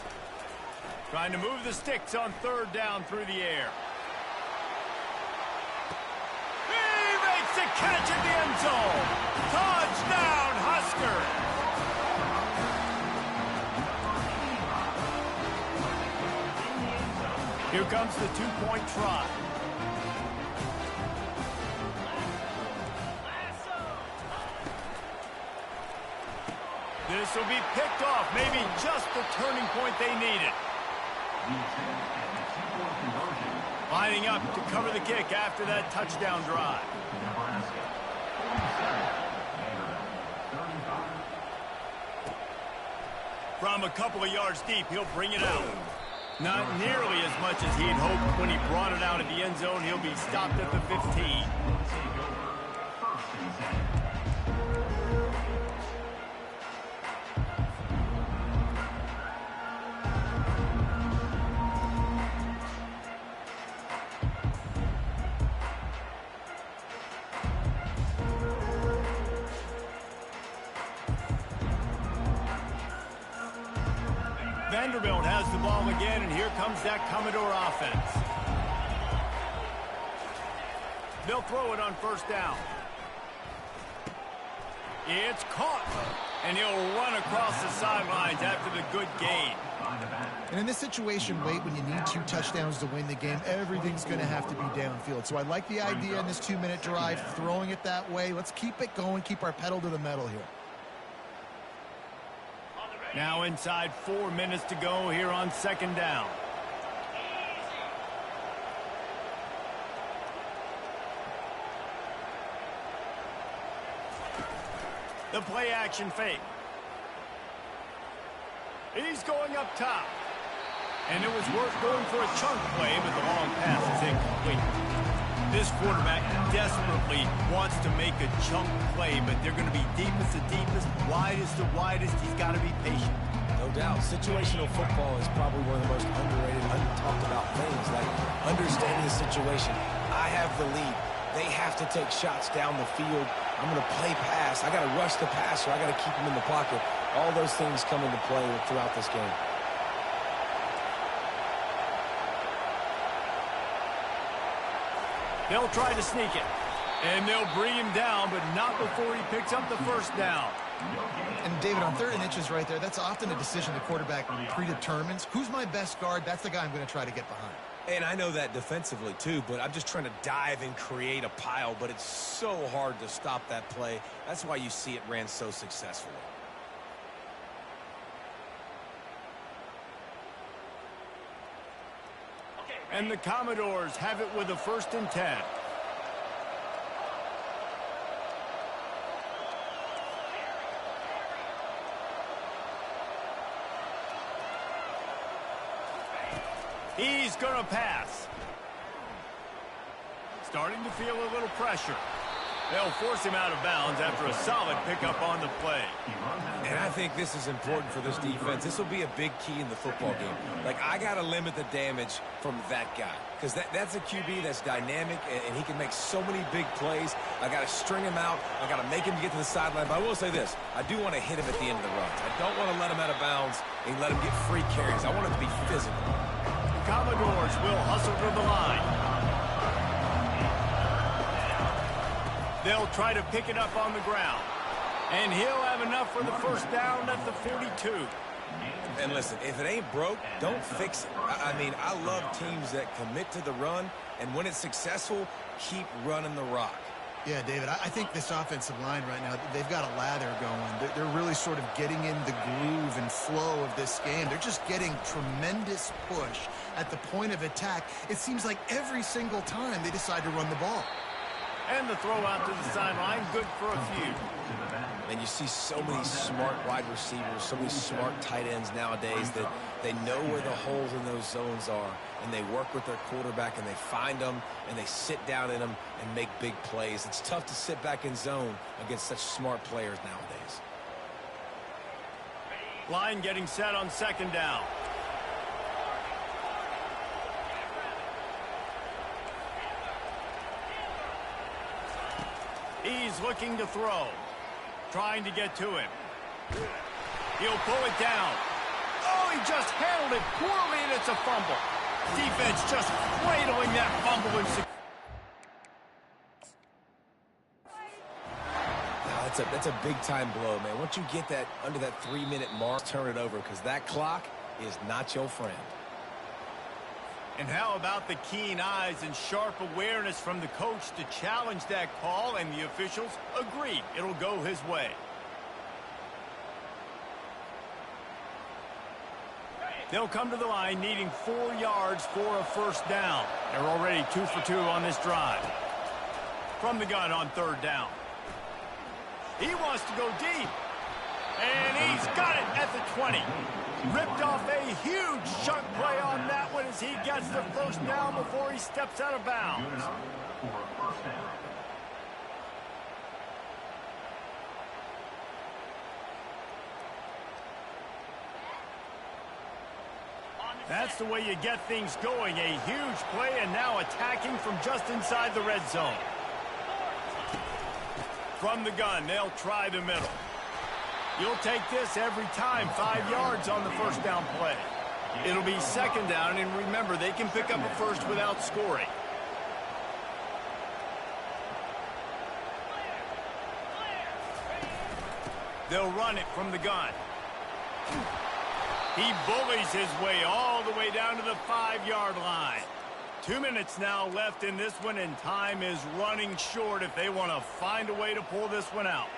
Trying to move the sticks on third down through the air. He makes a catch in the end zone. Touchdown, Husker. Here comes the two-point try. This will be picked off. Maybe just the turning point they needed. Lining up to cover the kick after that touchdown drive. From a couple of yards deep, he'll bring it out. Not nearly as much as he'd hoped when he brought it out at the end zone. He'll be stopped at the 15. Vanderbilt has the ball again, and here comes that Commodore offense. They'll throw it on first down. It's caught, and he'll run across the sidelines after the good gain. And in this situation, Wade, when you need 2 touchdowns to win the game, everything's going to have to be downfield. So I like the idea in this 2-minute drive, throwing it that way. Let's keep it going, keep our pedal to the metal here. Now inside 4 minutes to go here on second down. The play action fake. He's going up top. And it was worth going for a chunk play, but the long pass is incomplete. This quarterback desperately wants to make a chunk play, but they're going to be deepest to deepest, widest to widest. He's got to be patient. No doubt. Situational football is probably one of the most underrated, untalked about things, like understanding the situation. I have the lead. They have to take shots down the field. I'm going to play pass. I got to rush the passer. I got to keep him in the pocket. All those things come into play throughout this game. They'll try to sneak it. And they'll bring him down, but not before he picks up the first down. And, David, on 3rd and inches right there, that's often a decision the quarterback predetermines. Who's my best guard? That's the guy I'm going to try to get behind. And I know that defensively, too, but I'm just trying to dive and create a pile, but it's so hard to stop that play. That's why you see it ran so successfully. And the Commodores have it with a 1st and 10. He's going to pass. Starting to feel a little pressure. They'll force him out of bounds after a solid pickup on the play. And I think this is important for this defense. This will be a big key in the football game. Like, I got to limit the damage from that guy. Because that's a QB that's dynamic, and he can make so many big plays. I got to string him out. I got to make him get to the sideline. But I will say this. I do want to hit him at the end of the runs. I don't want to let him out of bounds and let him get free carries. I want him to be physical. The Commodores will hustle to the line. They'll try to pick it up on the ground. And he'll have enough for the first down at the 42. And listen, if it ain't broke, don't fix it. I mean, I love teams that commit to the run, and when it's successful, keep running the rock. Yeah, David, I think this offensive line right now, they've got a lather going. They're really sort of getting in the groove and flow of this game. They're just getting tremendous push at the point of attack. It seems like every single time they decide to run the ball. And the throw out to the sideline, good for a few. And you see so many smart wide receivers, so many smart tight ends nowadays that they know where the holes in those zones are, and they work with their quarterback, and they find them, and they sit down in them and make big plays. It's tough to sit back in zone against such smart players nowadays. Line getting set on second down. He's looking to throw. Trying to get to him. He'll pull it down. Oh, he just handled it poorly, and it's a fumble. Defense just cradling that fumble. That's a big-time blow, man. Once you get that under that 3-minute mark, turn it over, because that clock is not your friend. And how about the keen eyes and sharp awareness from the coach to challenge that call, and the officials agree it'll go his way. They'll come to the line needing 4 yards for a first down. They're already 2 for 2 on this drive. From the gun on third down. He wants to go deep. And he's got it at the 20. Ripped off a huge chunk play on that one as he gets the first down before he steps out of bounds. That's the way you get things going. A huge play, and now attacking from just inside the red zone. From the gun, they'll try the middle. You'll take this every time. 5 yards on the first down play. It'll be second down, and remember, they can pick up a first without scoring. They'll run it from the gun. He bullies his way all the way down to the 5-yard line. 2 minutes now left in this one, and time is running short if they want to find a way to pull this one out.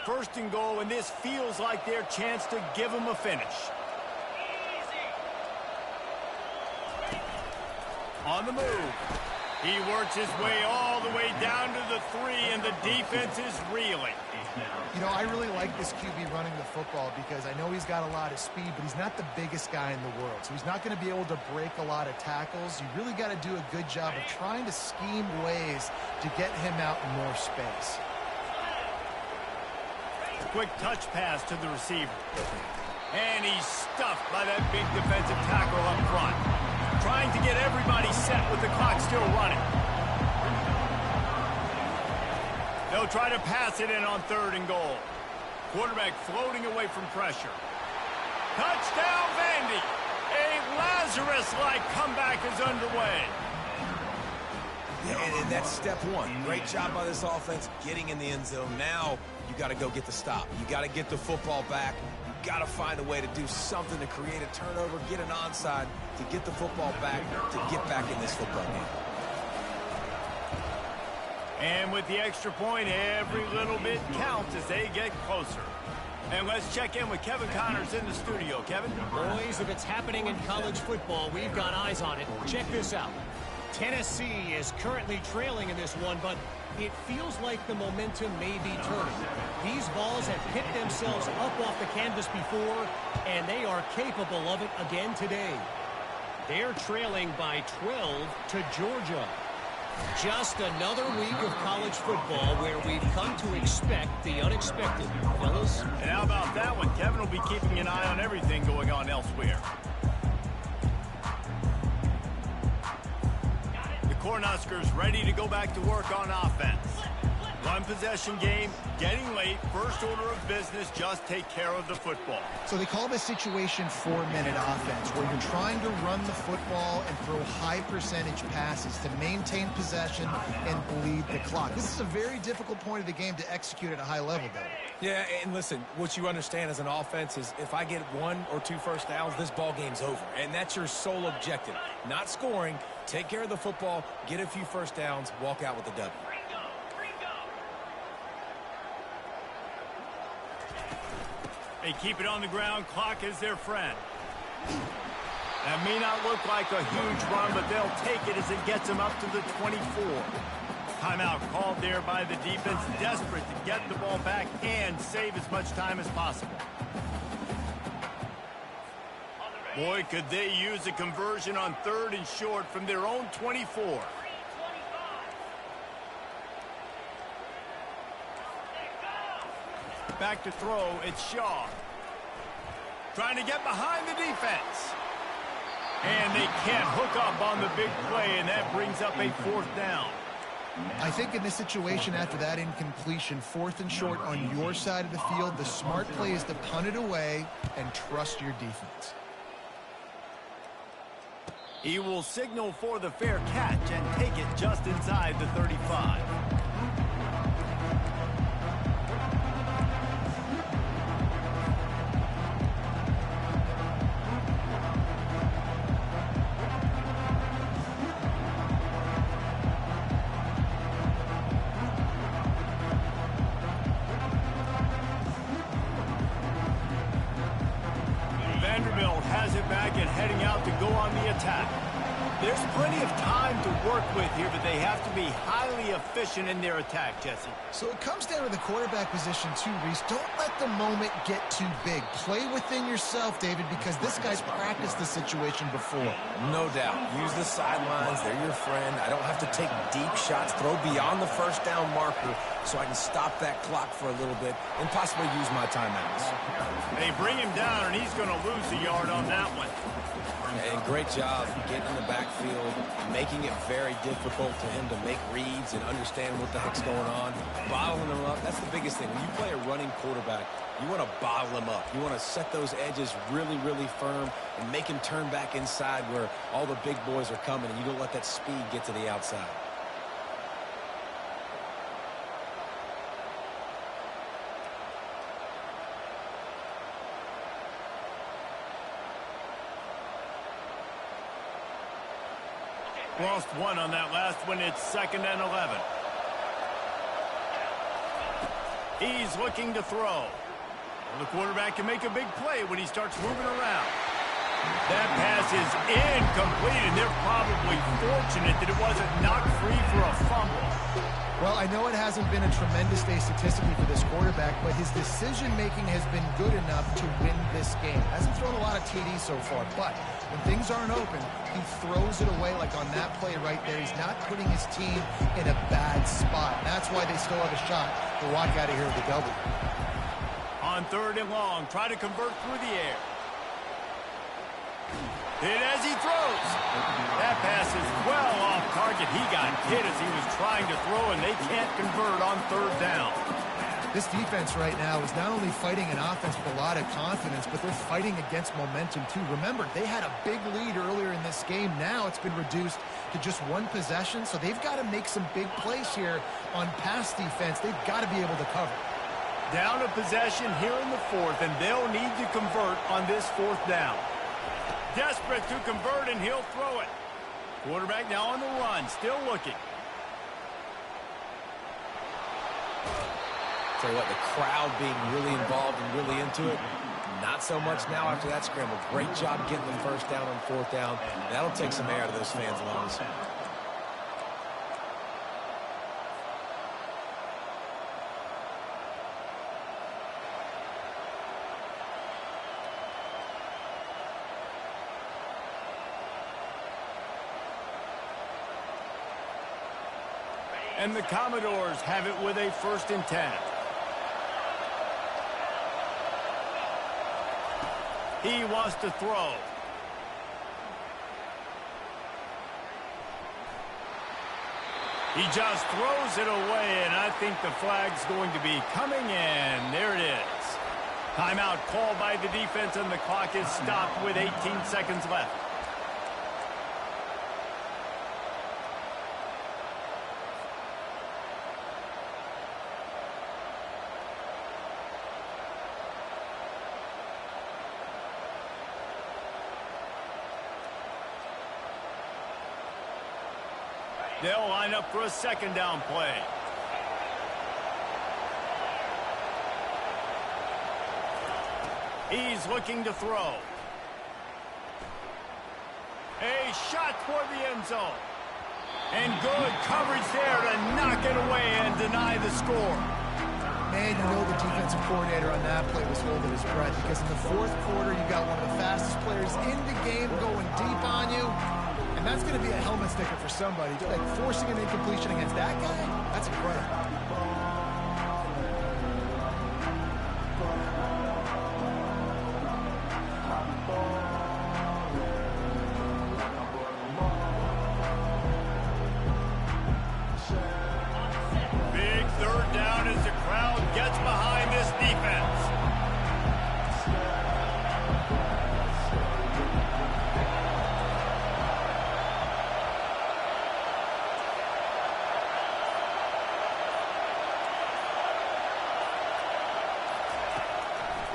First and goal, and this feels like their chance to give them a finish. On the move. He works his way all the way down to the 3, and the defense is reeling. You know, I really like this QB running the football because I know he's got a lot of speed, but he's not the biggest guy in the world. So he's not going to be able to break a lot of tackles. You really got to do a good job of trying to scheme ways to get him out in more space. Quick touch pass to the receiver. And he's stuffed by that big defensive tackle up front. Trying to get everybody set with the clock still running. They'll try to pass it in on third and goal. Quarterback floating away from pressure. Touchdown, Vandy. A Lazarus-like comeback is underway. And that's step one. Great job by this offense getting in the end zone. Now you got to go get the stop. You got to get the football back. You got to find a way to do something to create a turnover, get an onside, to get the football back, to get back in this football game. And with the extra point, every little bit counts as they get closer. And let's check in with Kevin Connors in the studio. Kevin? Boys, if it's happening in college football, we've got eyes on it. Check this out. Tennessee is currently trailing in this one, but it feels like the momentum may be turning. These balls have picked themselves up off the canvas before, and they are capable of it again today. They're trailing by 12 to Georgia. Just another week of college football where we've come to expect the unexpected, fellas. And how about that one? Kevin will be keeping an eye on everything going on elsewhere. Cornhuskers ready to go back to work on offense. One possession game, getting late, first order of business, just take care of the football. So they call this situation 4-minute offense, where you're trying to run the football and throw high percentage passes to maintain possession and bleed the clock. This is a very difficult point of the game to execute at a high level, though. Yeah, and listen, what you understand as an offense is if I get 1 or 2 first downs, this ball game's over. And that's your sole objective. Not scoring, take care of the football, get a few first downs, walk out with a W. They keep it on the ground. Clock is their friend. That may not look like a huge run, but they'll take it as it gets them up to the 24. Timeout called there by the defense, desperate to get the ball back and save as much time as possible. Boy, could they use a conversion on 3rd and short from their own 24. Back to throw, it's Shaw. Trying to get behind the defense. And they can't hook up on the big play, and that brings up a 4th down. I think in this situation, after that incompletion, 4th and short on your side of the field, the smart play is to punt it away and trust your defense. He will signal for the fair catch and take it just inside the 35. Vanderbilt has it back and heading out to go on the attack. There's plenty of time to work with here, but they have to be highly efficient in their attack, Jesse. So it comes down to the quarterback position too, Reese. Don't let the moment get too big. Play within yourself, David, because this guy's practiced the situation before. No doubt. Use the sidelines. They're your friend. I don't have to take deep shots, throw beyond the 1st down marker so I can stop that clock for a little bit and possibly use my timeouts. They bring him down, and he's going to lose a yard on that one. And great job getting in the backfield, making it very difficult for him to make reads and understand what the heck's going on. Bottling him up, that's the biggest thing. When you play a running quarterback, you want to bottle him up. You want to set those edges really, really firm and make him turn back inside where all the big boys are coming, and you don't let that speed get to the outside. Lost one on that last one. It's 2nd and 11. He's looking to throw. Well, the quarterback can make a big play when he starts moving around. That pass is incomplete, and they're probably fortunate that it wasn't knocked free for a fumble. Well, I know it hasn't been a tremendous day statistically for this quarterback, but his decision-making has been good enough to win this game. Hasn't thrown a lot of TDs so far, but when things aren't open, he throws it away like on that play right there. He's not putting his team in a bad spot. That's why they still have a shot to walk out of here with a W. On 3rd and long, try to convert through the air. And as he throws, that pass is well off target. He got hit as he was trying to throw, and they can't convert on 3rd down. This defense right now is not only fighting an offense with a lot of confidence, but they're fighting against momentum too. Remember, they had a big lead earlier in this game. Now it's been reduced to just 1 possession, so they've got to make some big plays here on pass defense. They've got to be able to cover. Down a possession here in the 4th, and they'll need to convert on this 4th down. Desperate to convert, and he'll throw it. Quarterback now on the run, still looking. Tell you what, the crowd being really involved and really into it, not so much now after that scramble. Great job getting the 1st down on 4th down. That'll take some air out of those fans' lungs. And the Commodores have it with a 1st and 10. He wants to throw. He just throws it away, and I think the flag's going to be coming in. There it is. Timeout called by the defense, and the clock is stopped with 18 seconds left. They'll line up for a 2nd down play. He's looking to throw. A shot toward the end zone. And good coverage there to knock it away and deny the score. Man, you know the defensive coordinator on that play was holding his breath, because in the fourth quarter, you got one of the fastest players in the game going deep on you. And that's going to be a helmet sticker for somebody. Like forcing an incompletion against that guy, that's incredible. Big third down as the crowd gets behind this defense.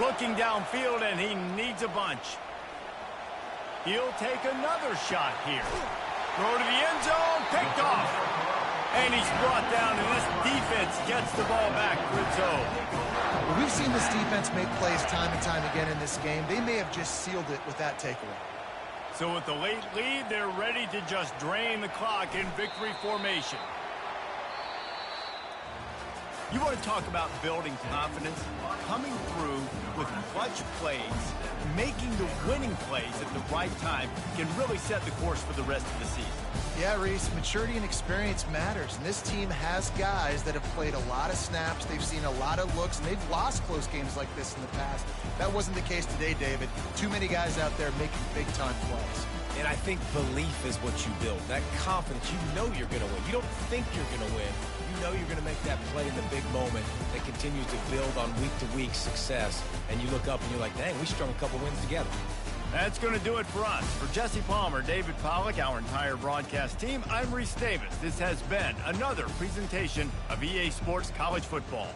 Looking downfield, and he needs a bunch. He'll take another shot here. Throw to the end zone, picked off. And he's brought down, and this defense gets the ball back for its own. Well, we've seen this defense make plays time and time again in this game. They may have just sealed it with that takeaway. So with the late lead, they're ready to just drain the clock in victory formation. You want to talk about building confidence? Coming through with clutch plays, making the winning plays at the right time can really set the course for the rest of the season. Yeah, Reese, maturity and experience matters, and this team has guys that have played a lot of snaps, they've seen a lot of looks, and they've lost close games like this in the past. That wasn't the case today, David. Too many guys out there making big-time plays. And I think belief is what you build. That confidence, you know you're going to win. You don't think you're going to win. You know you're going to make that play in the big moment that continues to build on week-to-week success. And you look up and you're like, dang, we strung a couple wins together. That's going to do it for us. For Jesse Palmer, David Pollack, our entire broadcast team, I'm Reese Davis. This has been another presentation of EA Sports College Football.